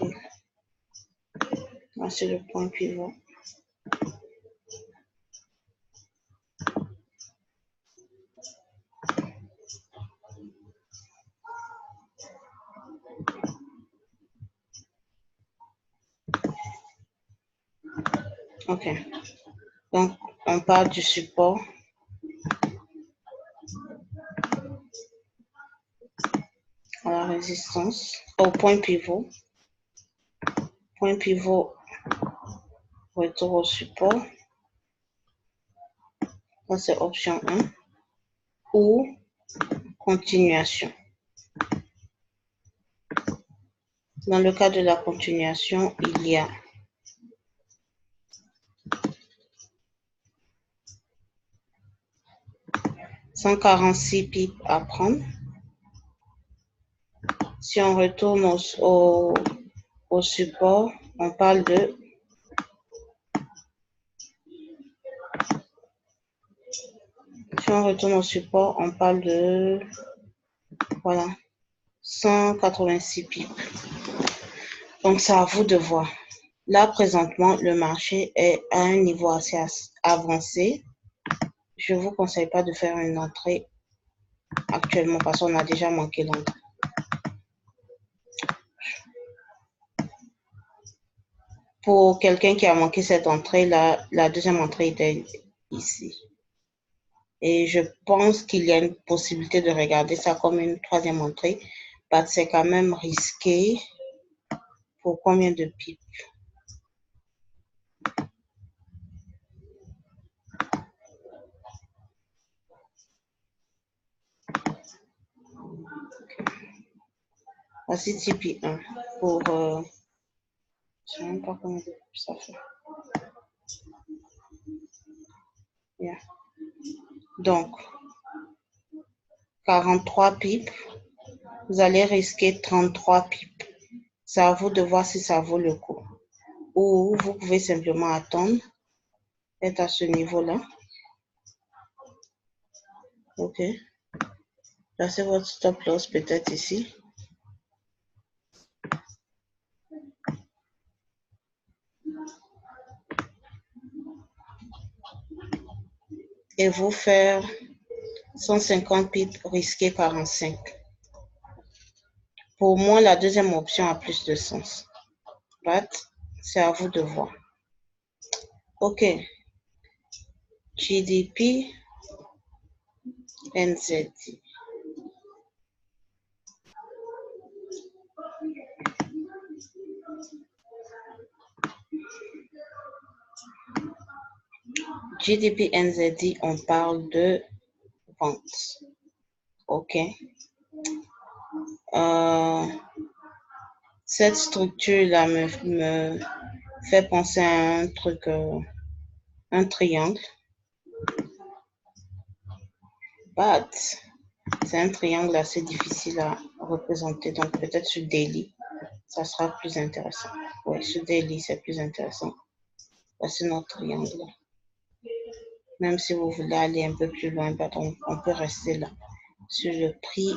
Okay. Là, c'est le point pivot. Ok. Donc, on part du support. À la résistance. Au point pivot. Point pivot Retour au support. Ça, c'est option 1. Ou continuation. Dans le cas de la continuation, il y a $146 pips à prendre. Si on retourne au support, on parle de voilà, 186 pips. Donc, c'est à vous de voir. Là, présentement, le marché est à un niveau assez avancé. Je ne vous conseille pas de faire une entrée actuellement parce qu'on a déjà manqué l'entrée. Pour quelqu'un qui a manqué cette entrée, la deuxième entrée était ici. Et je pense qu'il y a une possibilité de regarder ça comme une troisième entrée, parce que c'est quand même risqué. Pour combien de pips? Voici Tipeee 1 pour... je ne sais même pas combien de pips ça fait. Yeah. Donc, 43 pips. Vous allez risquer 33 pips. C'est à vous de voir si ça vaut le coup. Ou vous pouvez simplement attendre, être à ce niveau-là. OK. Placez votre stop loss peut-être ici. Et vous faire 150 pips, risquer 45. Pour moi, la deuxième option a plus de sens. But, c'est à vous de voir. OK. GDP, NZD. GDP, NZD, on parle de vente. OK. Cette structure-là me fait penser à un truc, un triangle. But, c'est un triangle assez difficile à représenter. Donc, peut-être sur Daily, ça sera plus intéressant. Oui, sur Daily, c'est plus intéressant. C'est notre triangle. Même si vous voulez aller un peu plus loin, on peut rester là. Sur le prix,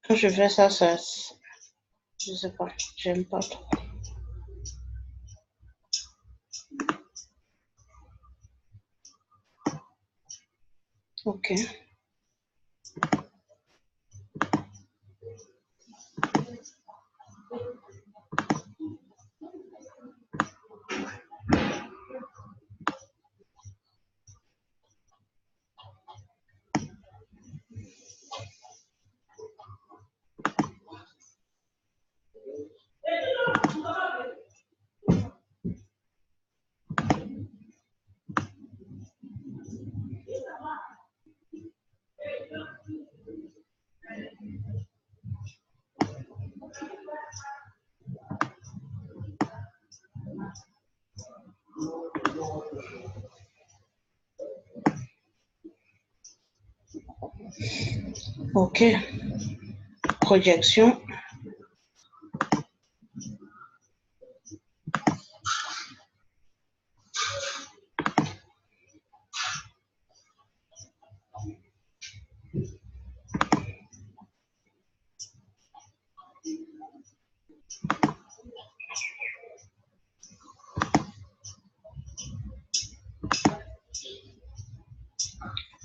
quand je fais ça, je sais pas, j'aime pas trop. OK. OK. Projection.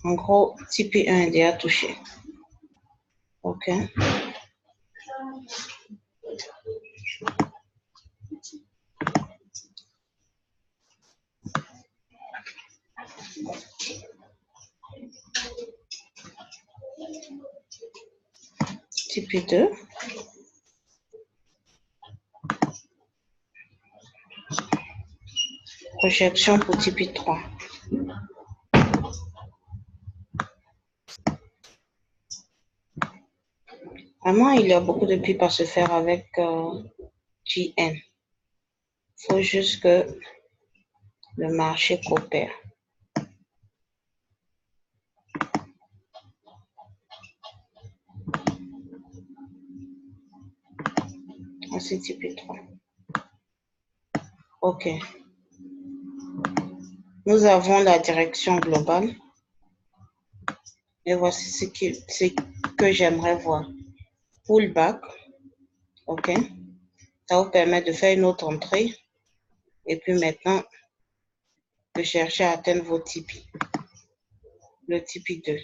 En gros, Tipeee 1 est déjà touché. OK. Tipeee 2. Projection pour Tipeee 3. Vraiment, il y a beaucoup de pipes à se faire avec GN. Il faut juste que le marché coopère. Ensuite, Tipeee 3. OK. Nous avons la direction globale. Et voici ce que j'aimerais voir. Pullback. OK. Ça vous permet de faire une autre entrée. Et puis maintenant, de chercher à atteindre vos Tipeee. Le Tipeee 2.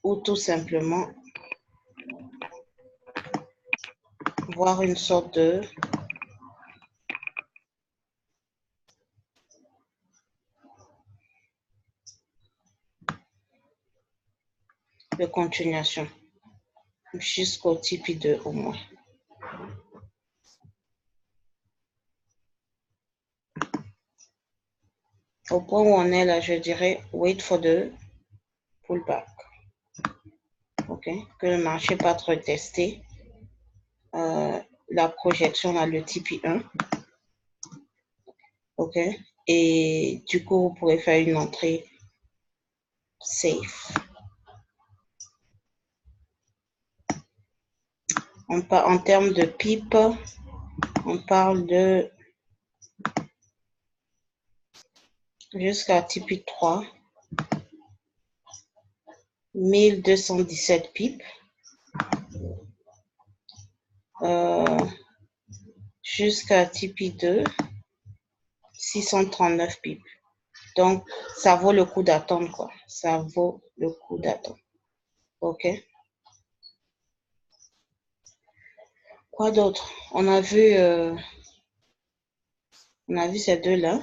Ou tout simplement voir une sorte de continuation jusqu'au Tipeee 2 au moins. Au point où on est là, je dirais wait for the pullback. OK. Que le marché parte retester la projection à le Tipeee 1. OK. Et du coup, vous pourrez faire une entrée safe. En termes de pipe, on parle de jusqu'à Tipeee 3, 1217 pipes. Jusqu'à Tipeee 2, 639 pipes. Donc, ça vaut le coup d'attendre, quoi. Ça vaut le coup d'attendre. OK. Quoi d'autre? On a vu ces deux-là.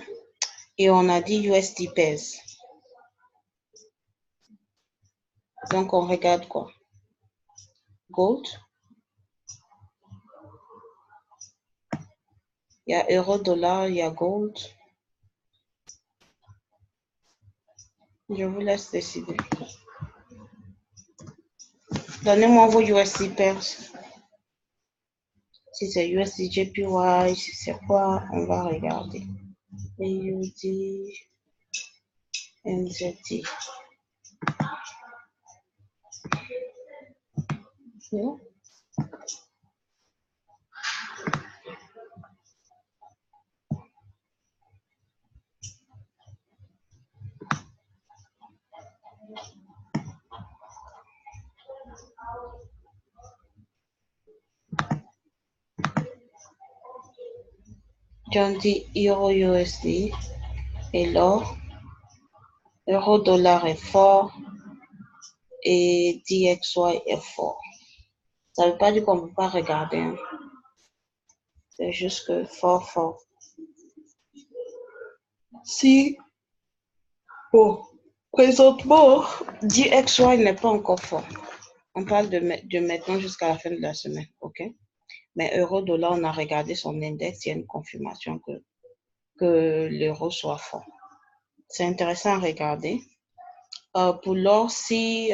Et on a dit USD pèse. Donc, on regarde quoi? Gold. Il y a euro, dollar, il y a gold. Je vous laisse décider. Donnez-moi vos USD pairs. Si c'est USD JPY, si c'est quoi, on va regarder. AUD, NZD. Yeah. John dit euro USD et l'or. Euro dollar est fort et DXY est fort. Ça ne veut pas dire qu'on ne peut pas regarder. Hein. C'est juste que fort. Si, bon, présentement, DXY n'est pas encore fort. On parle de maintenant jusqu'à la fin de la semaine, OK? Mais euro-dollar, on a regardé son index, il y a une confirmation que l'euro soit fort. C'est intéressant à regarder. Pour l'or, si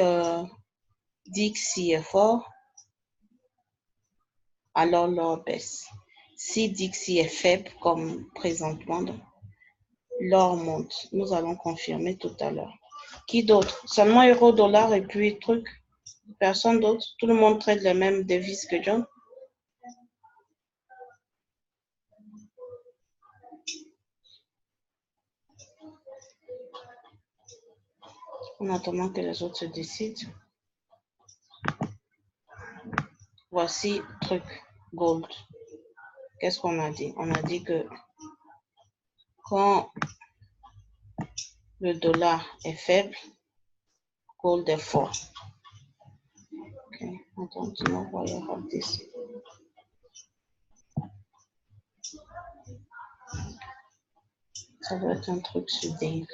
DXY est fort, alors l'or baisse. Si DXY est faible, comme présentement, l'or monte. Nous allons confirmer tout à l'heure. Qui d'autre? Seulement euro, dollar et puis truc. Personne d'autre. Tout le monde traite les mêmes devises que John. En attendant que les autres se décident. Voici truc gold. Qu'est-ce qu'on a dit? On a dit que quand le dollar est faible, gold est fort. Ok, attends, dis-moi why I have this. Ça doit être un truc sur daily.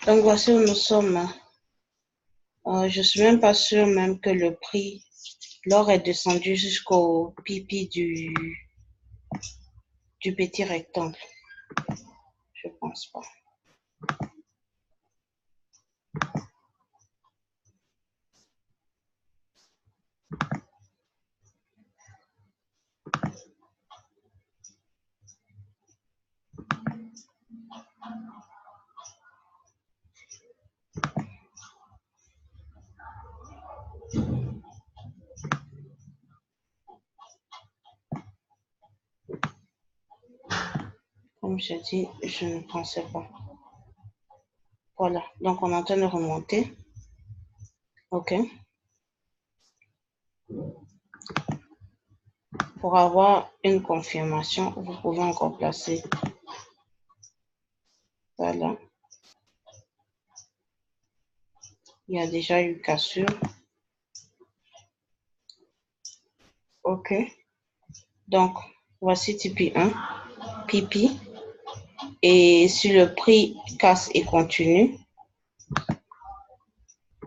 Donc voici où nous sommes. Je suis même pas sûre même que le prix, l'or est descendu jusqu'au pipi du petit rectangle. Je pense pas. Comme j'ai dit, je ne pensais pas. Voilà, donc on est en train de remonter. OK. Pour avoir une confirmation, vous pouvez encore placer ça là. Il y a déjà eu cassure. OK. Donc, voici TP 1, PP. Et si le prix casse et continue,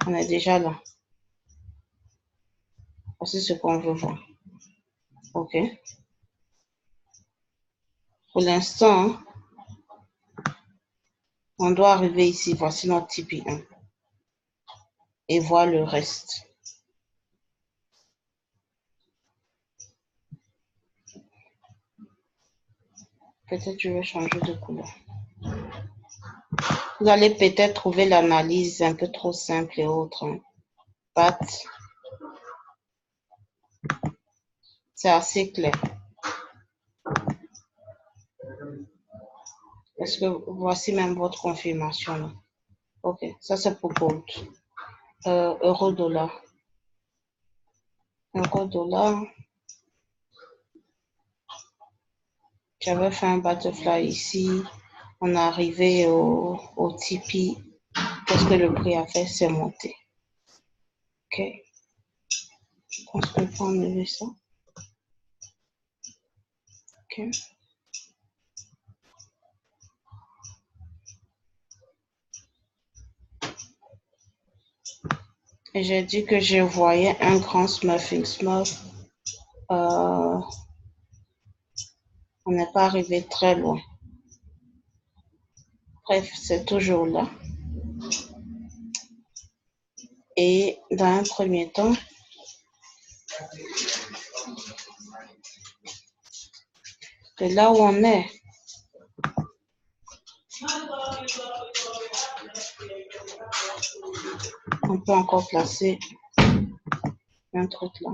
on est déjà là. Voici ce qu'on veut voir. OK. Pour l'instant, on doit arriver ici. Voici notre TP 1. Et voir le reste. Peut-être je vais changer de couleur. Vous allez peut-être trouver l'analyse un peu trop simple et autre. But c'est assez clair. Est-ce que voici même votre confirmation là? OK, ça c'est pour gold. Euro-dollar. Euro-dollar. J'avais fait un butterfly ici. On est arrivé au Tipeee. Qu'est-ce que le prix a fait? C'est monté. OK. Je pense que je peux enlever ça. OK. Et j'ai dit que je voyais un grand smurfing smurf. On n'est pas arrivé très loin. Bref, c'est toujours là. Et dans un premier temps, de là où on est, on peut encore placer un truc là.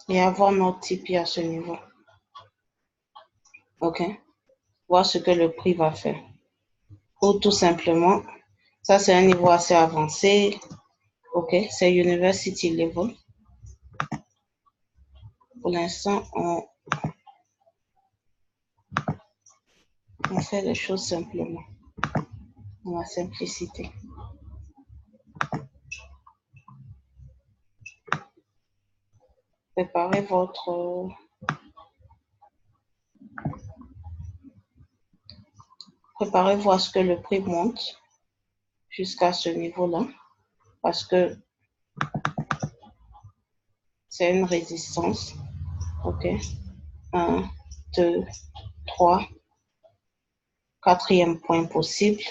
Et avoir notre Tipeee à ce niveau. OK. voir ce que le prix va faire. Ou tout simplement, ça c'est un niveau assez avancé. OK, c'est University Level. Pour l'instant, on fait les choses simplement, dans la simplicité. Préparez préparez-vous à ce que le prix monte jusqu'à ce niveau-là, parce que c'est une résistance. OK. 1, 2, 3. Quatrième point possible.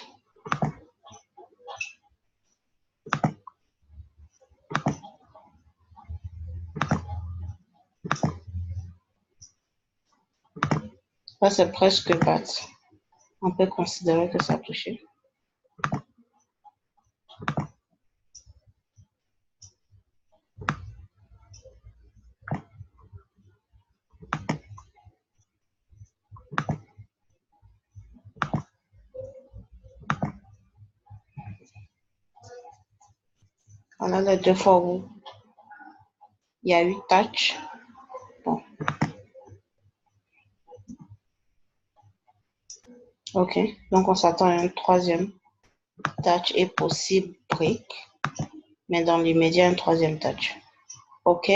Ça, c'est presque bas. On peut considérer que ça a touché. Voilà les deux fois où il y a eu touch. Bon. OK. Donc, on s'attend à un troisième touch et possible break. Mais dans l'immédiat, un troisième touch. OK.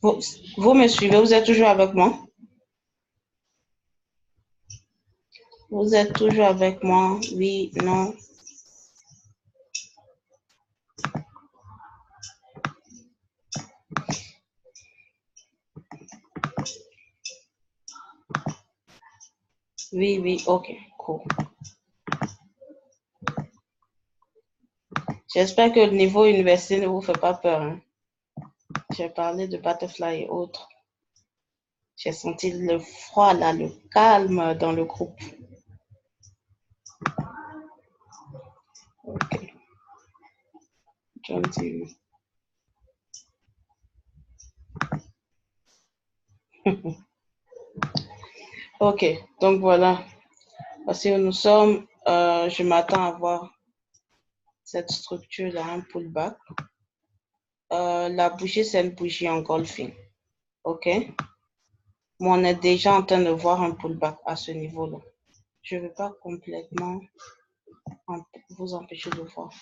Vous me suivez? Vous êtes toujours avec moi? Vous êtes toujours avec moi? Oui, non? Oui, oui, OK, cool. J'espère que le niveau université ne vous fait pas peur. Hein? J'ai parlé de butterfly et autres. J'ai senti le froid là, le calme dans le groupe. OK. John dit oui. OK, donc voilà. Parce que nous sommes, je m'attends à voir cette structure-là, un pullback. La bougie, c'est une bougie engulfing. OK? Mais on est déjà en train de voir un pullback à ce niveau-là. Je ne vais pas complètement vous empêcher de voir.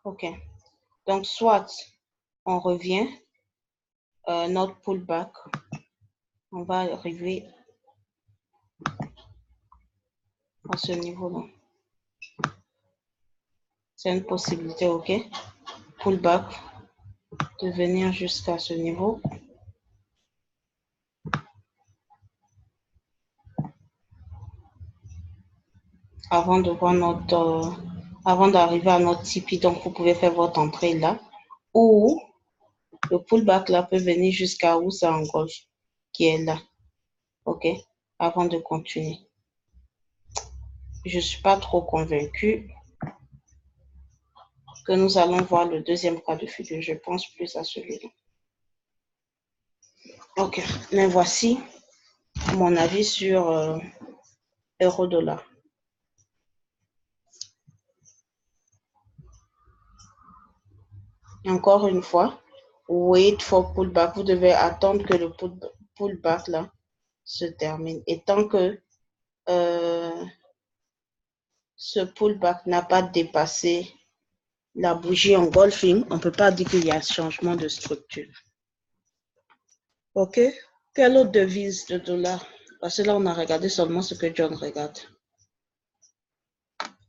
OK. Donc, soit on revient, notre pullback, on va arriver à ce niveau-là. C'est une possibilité, OK? Pullback, de venir jusqu'à ce niveau. Avant de voir notre, avant d'arriver à notre Tipeee, donc vous pouvez faire votre entrée là. Ou le pullback là peut venir jusqu'à où ça engorge, qui est là. OK? Avant de continuer. Je ne suis pas trop convaincue que nous allons voir le deuxième cas de figure. Je pense plus à celui-là. OK. Mais voici mon avis sur euro-dollar. Encore une fois, wait for pullback. Vous devez attendre que le pullback là se termine. Et tant que ce pullback n'a pas dépassé la bougie engulfing, on ne peut pas dire qu'il y a changement de structure. OK? Quelle autre devise de dollar? Parce que là, on a regardé seulement ce que John regarde.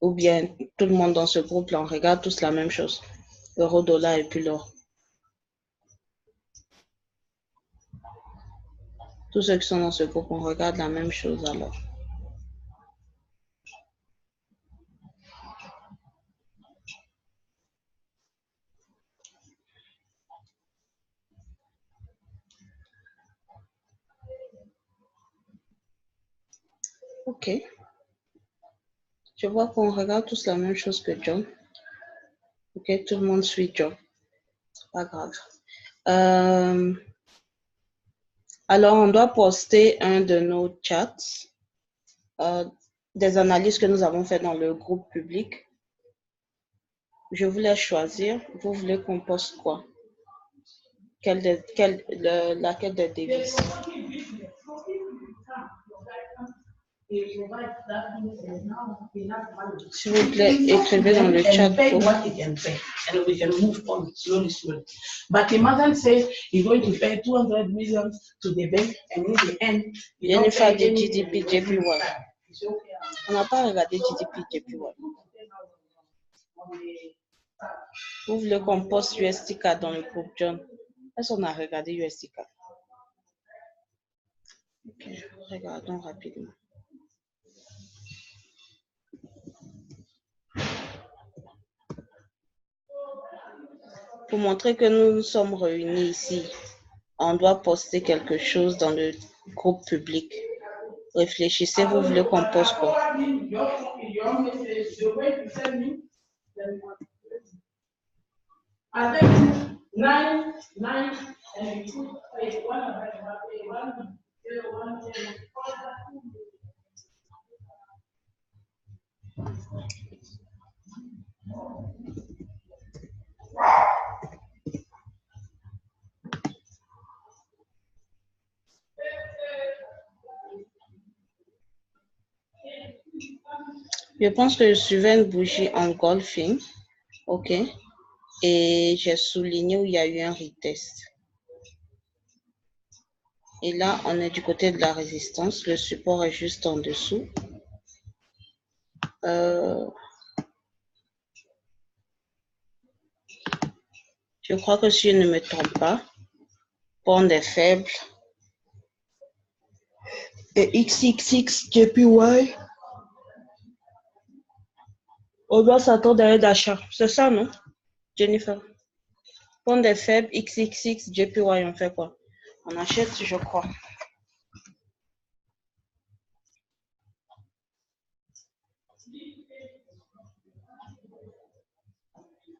Ou bien tout le monde dans ce groupe-là, on regarde tous la même chose. Euro, dollar et puis l'or. Tous ceux qui sont dans ce groupe, on regarde la même chose alors. OK. Je vois qu'on regarde tous la même chose que John. OK, tout le monde suit John. Pas grave. Alors, on doit poster un de nos chats, des analyses que nous avons faites dans le groupe public. Je vous laisse choisir. Vous voulez qu'on poste quoi? Laquelle des devises? S'il vous plaît, écrivez dans le chat. What he can pay, and we can move on slowly. But the man says he's going to pay 200 million to the bank, and in the end, il y a une phase de GDP JPY. On n'a pas regardé GDP JPY. Vous voulez qu'on poste USDK dans le groupe John? Est-ce qu'on a regardé USDK? Ok, regardons rapidement. Pour montrer que nous nous sommes réunis ici, on doit poster quelque chose dans le groupe public. Réfléchissez, vous voulez qu'on poste quoi? Je pense que je suivais une bougie engulfing, ok, et j'ai souligné où il y a eu un retest. Et là, on est du côté de la résistance, le support est juste en dessous. Je crois que si je ne me trompe pas, pond est faible. Et XXX JPY, on doit s'attendre à un achat. C'est ça, non, Jennifer? Pond est faible, XXX JPY, on fait quoi? On achète, je crois.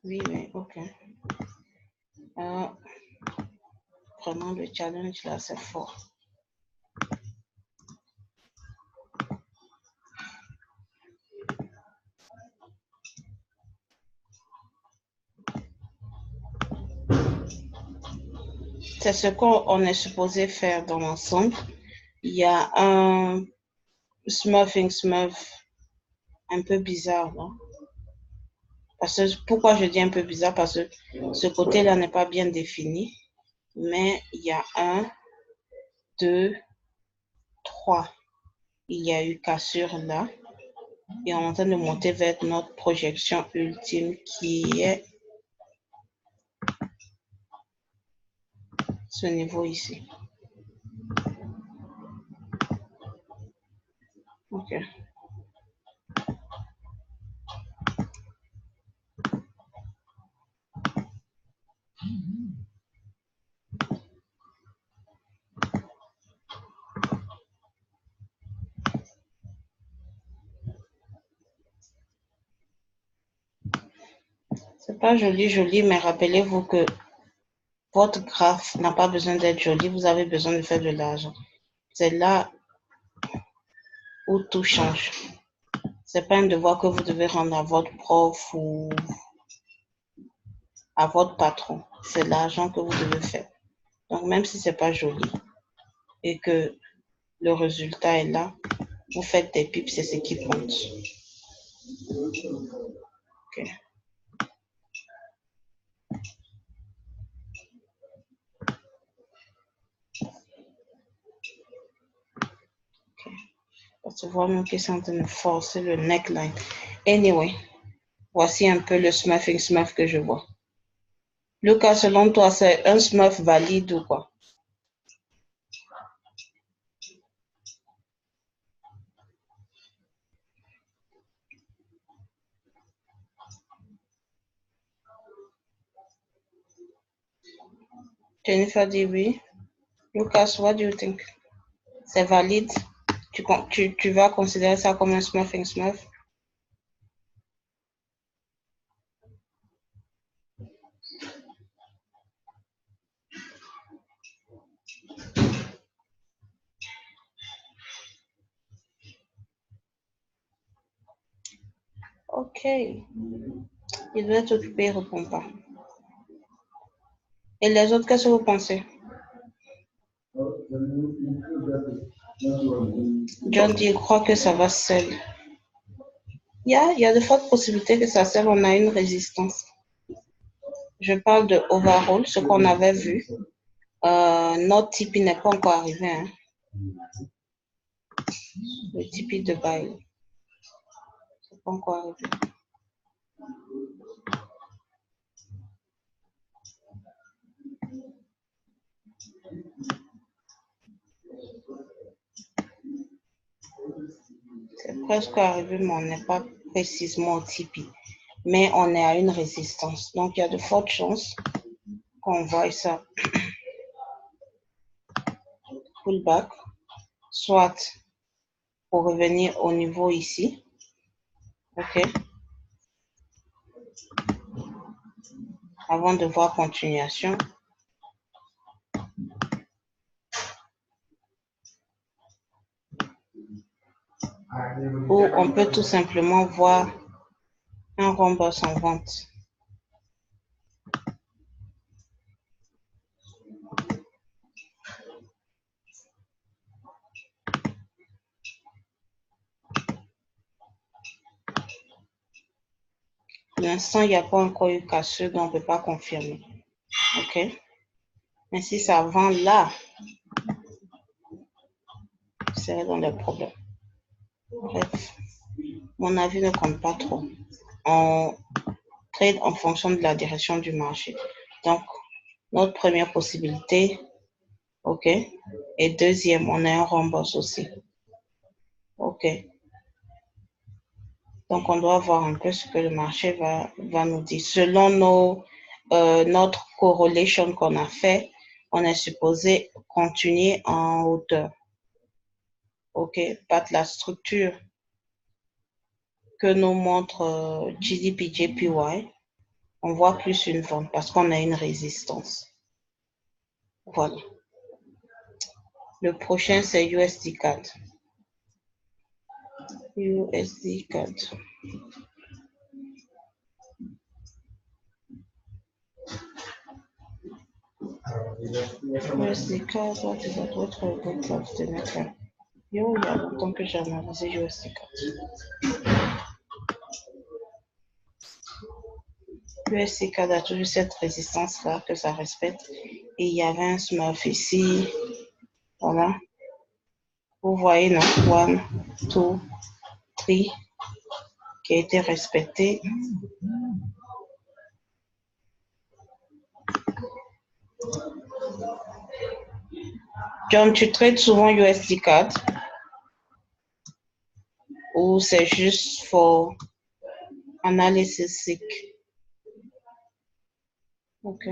Oui, mais ok. Vraiment, le challenge là, c'est fort. C'est ce qu'on est supposé faire dans l'ensemble. Il y a un smurfing un peu bizarre, non? Parce que, pourquoi je dis un peu bizarre? Parce que ce côté-là n'est pas bien défini. Mais il y a 1, 2, 3. Il y a eu cassure là. Et on est en train de monter vers notre projection ultime qui est ce niveau ici. Ok. C'est pas joli, mais rappelez-vous que votre graphe n'a pas besoin d'être joli, vous avez besoin de faire de l'argent. C'est là où tout change. C'est pas un devoir que vous devez rendre à votre prof ou à votre patron. C'est l'argent que vous devez faire. Donc, même si c'est pas joli et que le résultat est là, vous faites des pips, c'est ce qui compte. Ok. Parce que vraiment qu'ils sont en train de forcer le neckline. Anyway, voici un peu le smurf que je vois. Lucas, selon toi, c'est un smurf valide ou quoi? Jennifer dit oui. Lucas, what do you think? C'est valide? Tu vas considérer ça comme un smurf? Ok. Il doit être occupé, il ne répond pas. Et les autres, qu'est-ce que vous pensez? John dit, il croit que ça va seul. Il y a de fortes possibilités que ça serve. On a une résistance. Je parle de overall, ce qu'on avait vu. Notre Tipeee n'est pas encore arrivé. Hein. Le Tipeee de bail. C'est pas encore arrivé. C'est presque arrivé, mais on n'est pas précisément au Tipeee. Mais on est à une résistance. Donc, il y a de fortes chances qu'on voit ça. Pullback. Soit pour revenir au niveau ici. OK. Avant de voir continuation. Ou on peut tout simplement voir un remboursement en vente. Pour l'instant, il n'y a pas encore eu casseux, donc on ne peut pas confirmer. OK? Mais si ça vend là, c'est dans les problèmes. Bref, mon avis ne compte pas trop. On trade en fonction de la direction du marché. Donc, notre première possibilité, OK? Et deuxième, on a un remboursement aussi. OK? Donc, on doit voir un peu ce que le marché va nous dire. Selon notre corrélation qu'on a fait, on est supposé continuer en hauteur. OK? Pas de la structure que nous montre GDP JPY. On voit plus une vente parce qu'on a une résistance. Voilà. Le prochain, c'est USD CAD. USD CAD. USD CAD, what is that? What will get out the network? Yo, il y a longtemps que j'ai analysé USD CAD. USD CAD a toujours cette résistance-là que ça respecte. Et il y avait un Smurf ici. Voilà. Vous voyez, non? 1, 2, 3 qui a été respecté. John, tu traites souvent USD CAD ou c'est juste pour analysis sick? Ok.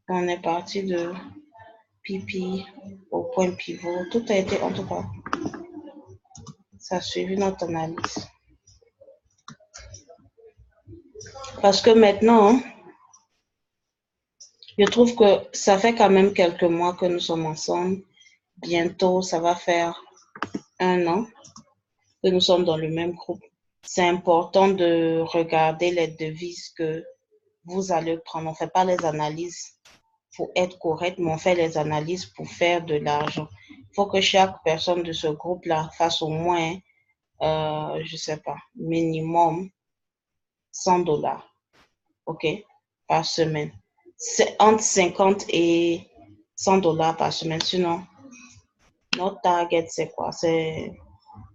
On est parti de PP au point pivot. Tout a été, en tout cas, ça a suivi notre analyse. Parce que maintenant, je trouve que ça fait quand même quelques mois que nous sommes ensemble. Bientôt, ça va faire 1 an que nous sommes dans le même groupe. C'est important de regarder les devises que vous allez prendre. On ne fait pas les analyses pour être correct, mais on fait les analyses pour faire de l'argent. Il faut que chaque personne de ce groupe-là fasse au moins, je ne sais pas, minimum $100, OK, par semaine. C'est entre 50 et $100 par semaine. Sinon, notre target, c'est quoi? C'est,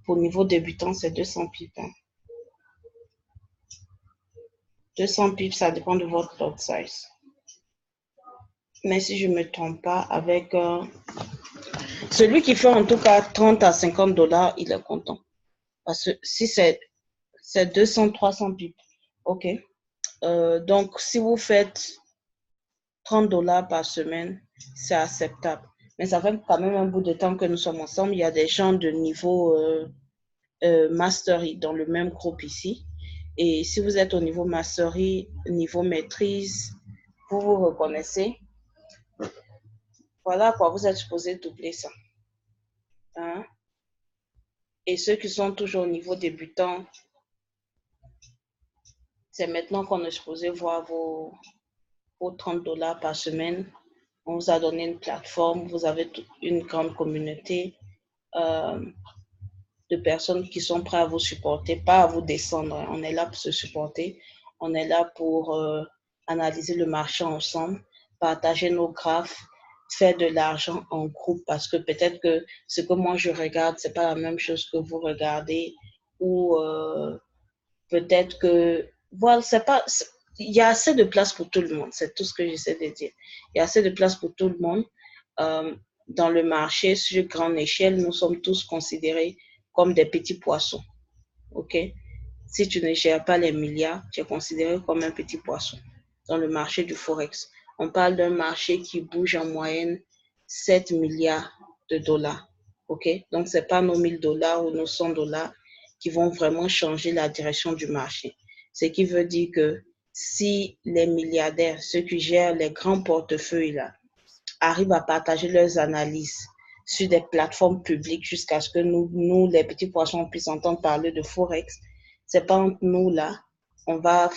pour niveau débutant, c'est 200 pips. Hein. 200 pips, ça dépend de votre lot size. Mais si je ne me trompe pas, avec celui qui fait en tout cas 30 à $50, il est content. Parce que si c'est 200, 300 pips, OK. Donc, si vous faites $30 par semaine, c'est acceptable. Mais ça fait quand même un bout de temps que nous sommes ensemble. Il y a des gens de niveau mastery dans le même groupe ici. Et si vous êtes au niveau mastery, niveau maîtrise, vous vous reconnaissez. Voilà quoi, vous êtes supposé doubler ça. Hein? Et ceux qui sont toujours au niveau débutant, c'est maintenant qu'on est supposé voir vos $30 par semaine. On vous a donné une plateforme, vous avez une grande communauté de personnes qui sont prêtes à vous supporter, pas à vous descendre. On est là pour se supporter. On est là pour analyser le marché ensemble, partager nos graphes, faire de l'argent en groupe parce que peut-être que ce que moi je regarde, c'est pas la même chose que vous regardez ou peut-être que, voilà, c'est pas, il y a assez de place pour tout le monde. C'est tout ce que j'essaie de dire. Il y a assez de place pour tout le monde. Dans le marché, sur grande échelle, nous sommes tous considérés comme des petits poissons. OK? Si tu ne gères pas les milliards, tu es considéré comme un petit poisson dans le marché du Forex. On parle d'un marché qui bouge en moyenne 7 milliards de dollars. OK? Donc, ce n'est pas nos $1000 ou nos $100 qui vont vraiment changer la direction du marché. Ce qui veut dire que si les milliardaires, ceux qui gèrent les grands portefeuilles là, arrivent à partager leurs analyses sur des plateformes publiques jusqu'à ce que nous, les petits poissons, puissent entendre parler de Forex, c'est pas entre nous là, on va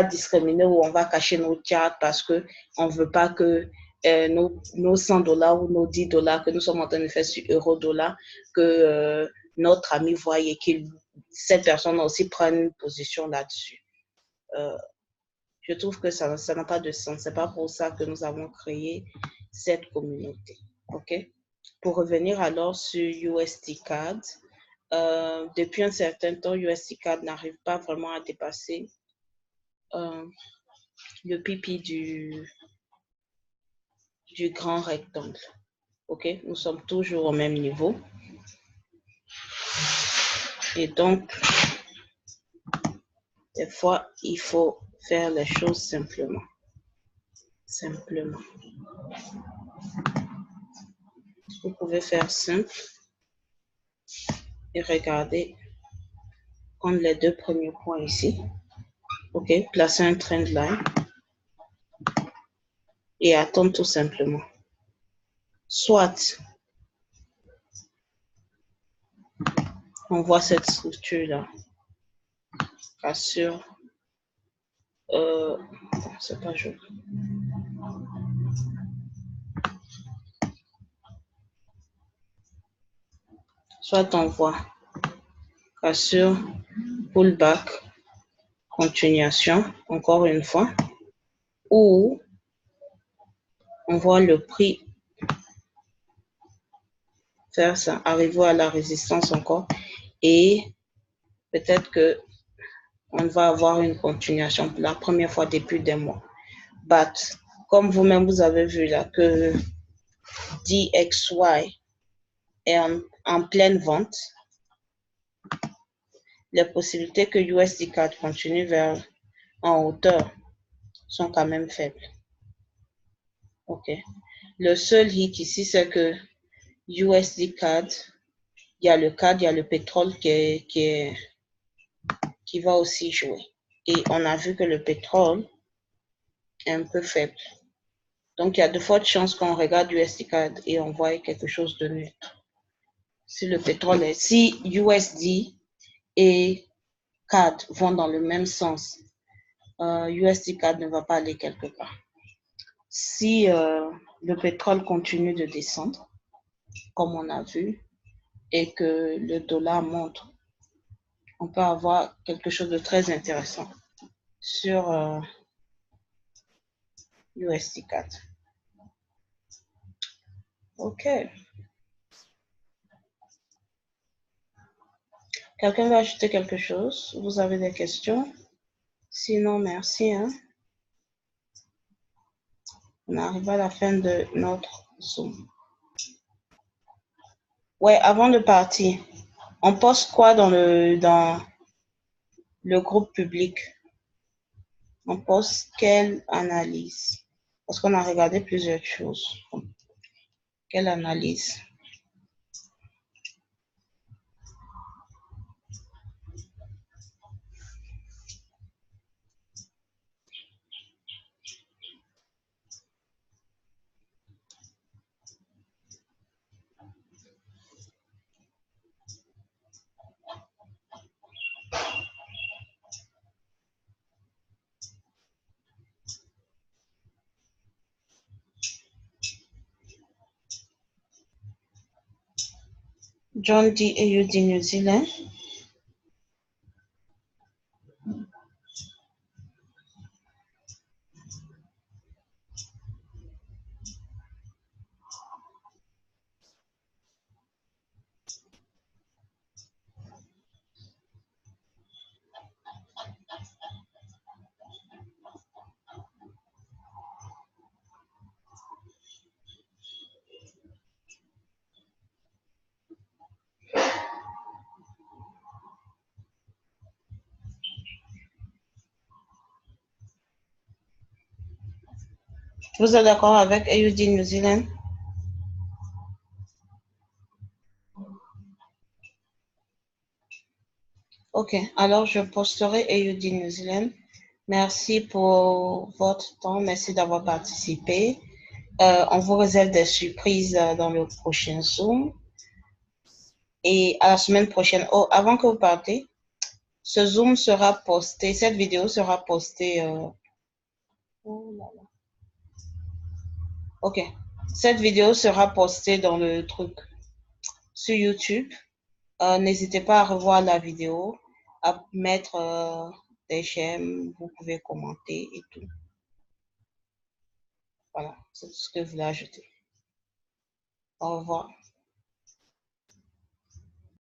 discriminer ou on va cacher nos charts parce que on veut pas que nos $100 ou nos $10 que nous sommes en train de faire sur euro-dollar, que notre ami voie et que cette personne aussi prenne une position là-dessus. Je trouve que ça n'a pas de sens. C'est pas pour ça que nous avons créé cette communauté. OK? Pour revenir alors sur USDCAD, depuis un certain temps, USDCAD n'arrive pas vraiment à dépasser le pipi du grand rectangle. OK? Nous sommes toujours au même niveau. Et donc, des fois, il faut faire les choses simplement. Simplement. Vous pouvez faire simple et regarder, prendre les deux premiers points ici. OK, placer un trend line et attendre tout simplement. Soit on voit cette structure-là, cassure, c'est pas joli. Soit on voit cassure, pullback, continuation, encore une fois, ou on voit le prix faire ça, arriver à la résistance encore, et peut-être que on va avoir une continuation pour la première fois depuis des mois. But, comme vous-même vous avez vu là, que DXY est en pleine vente, les possibilités que USD4 continue vers en hauteur sont quand même faibles. OK. Le seul hic ici, c'est que USD4, il y a le CAD, il y a le pétrole qui va aussi jouer. Et on a vu que le pétrole est un peu faible. Donc, il y a de fortes chances qu'on regarde USD4 et on voit quelque chose de neutre. Si le pétrole est, si USD et CAD vont dans le même sens, USD4 ne va pas aller quelque part. Si le pétrole continue de descendre, comme on a vu, et que le dollar monte, on peut avoir quelque chose de très intéressant sur USD4. OK. Quelqu'un va ajouter quelque chose? Vous avez des questions? Sinon, merci. Hein? On arrive à la fin de notre Zoom. Ouais, avant de partir, on poste quoi dans le groupe public? On poste quelle analyse? Parce qu'on a regardé plusieurs choses. Quelle analyse? John D. AUD New Zealand. Vous êtes d'accord avec AUD New Zealand? Ok, alors je posterai AUD New Zealand. Merci pour votre temps, merci d'avoir participé. On vous réserve des surprises dans le prochain Zoom. Et à la semaine prochaine. Oh, avant que vous partez, ce Zoom sera posté, cette vidéo sera postée. Oh là là. Ok, cette vidéo sera postée dans le truc sur YouTube. N'hésitez pas à revoir la vidéo, à mettre des j'aime, vous pouvez commenter et tout. Voilà, c'est tout ce que je voulais ajouter. Au revoir.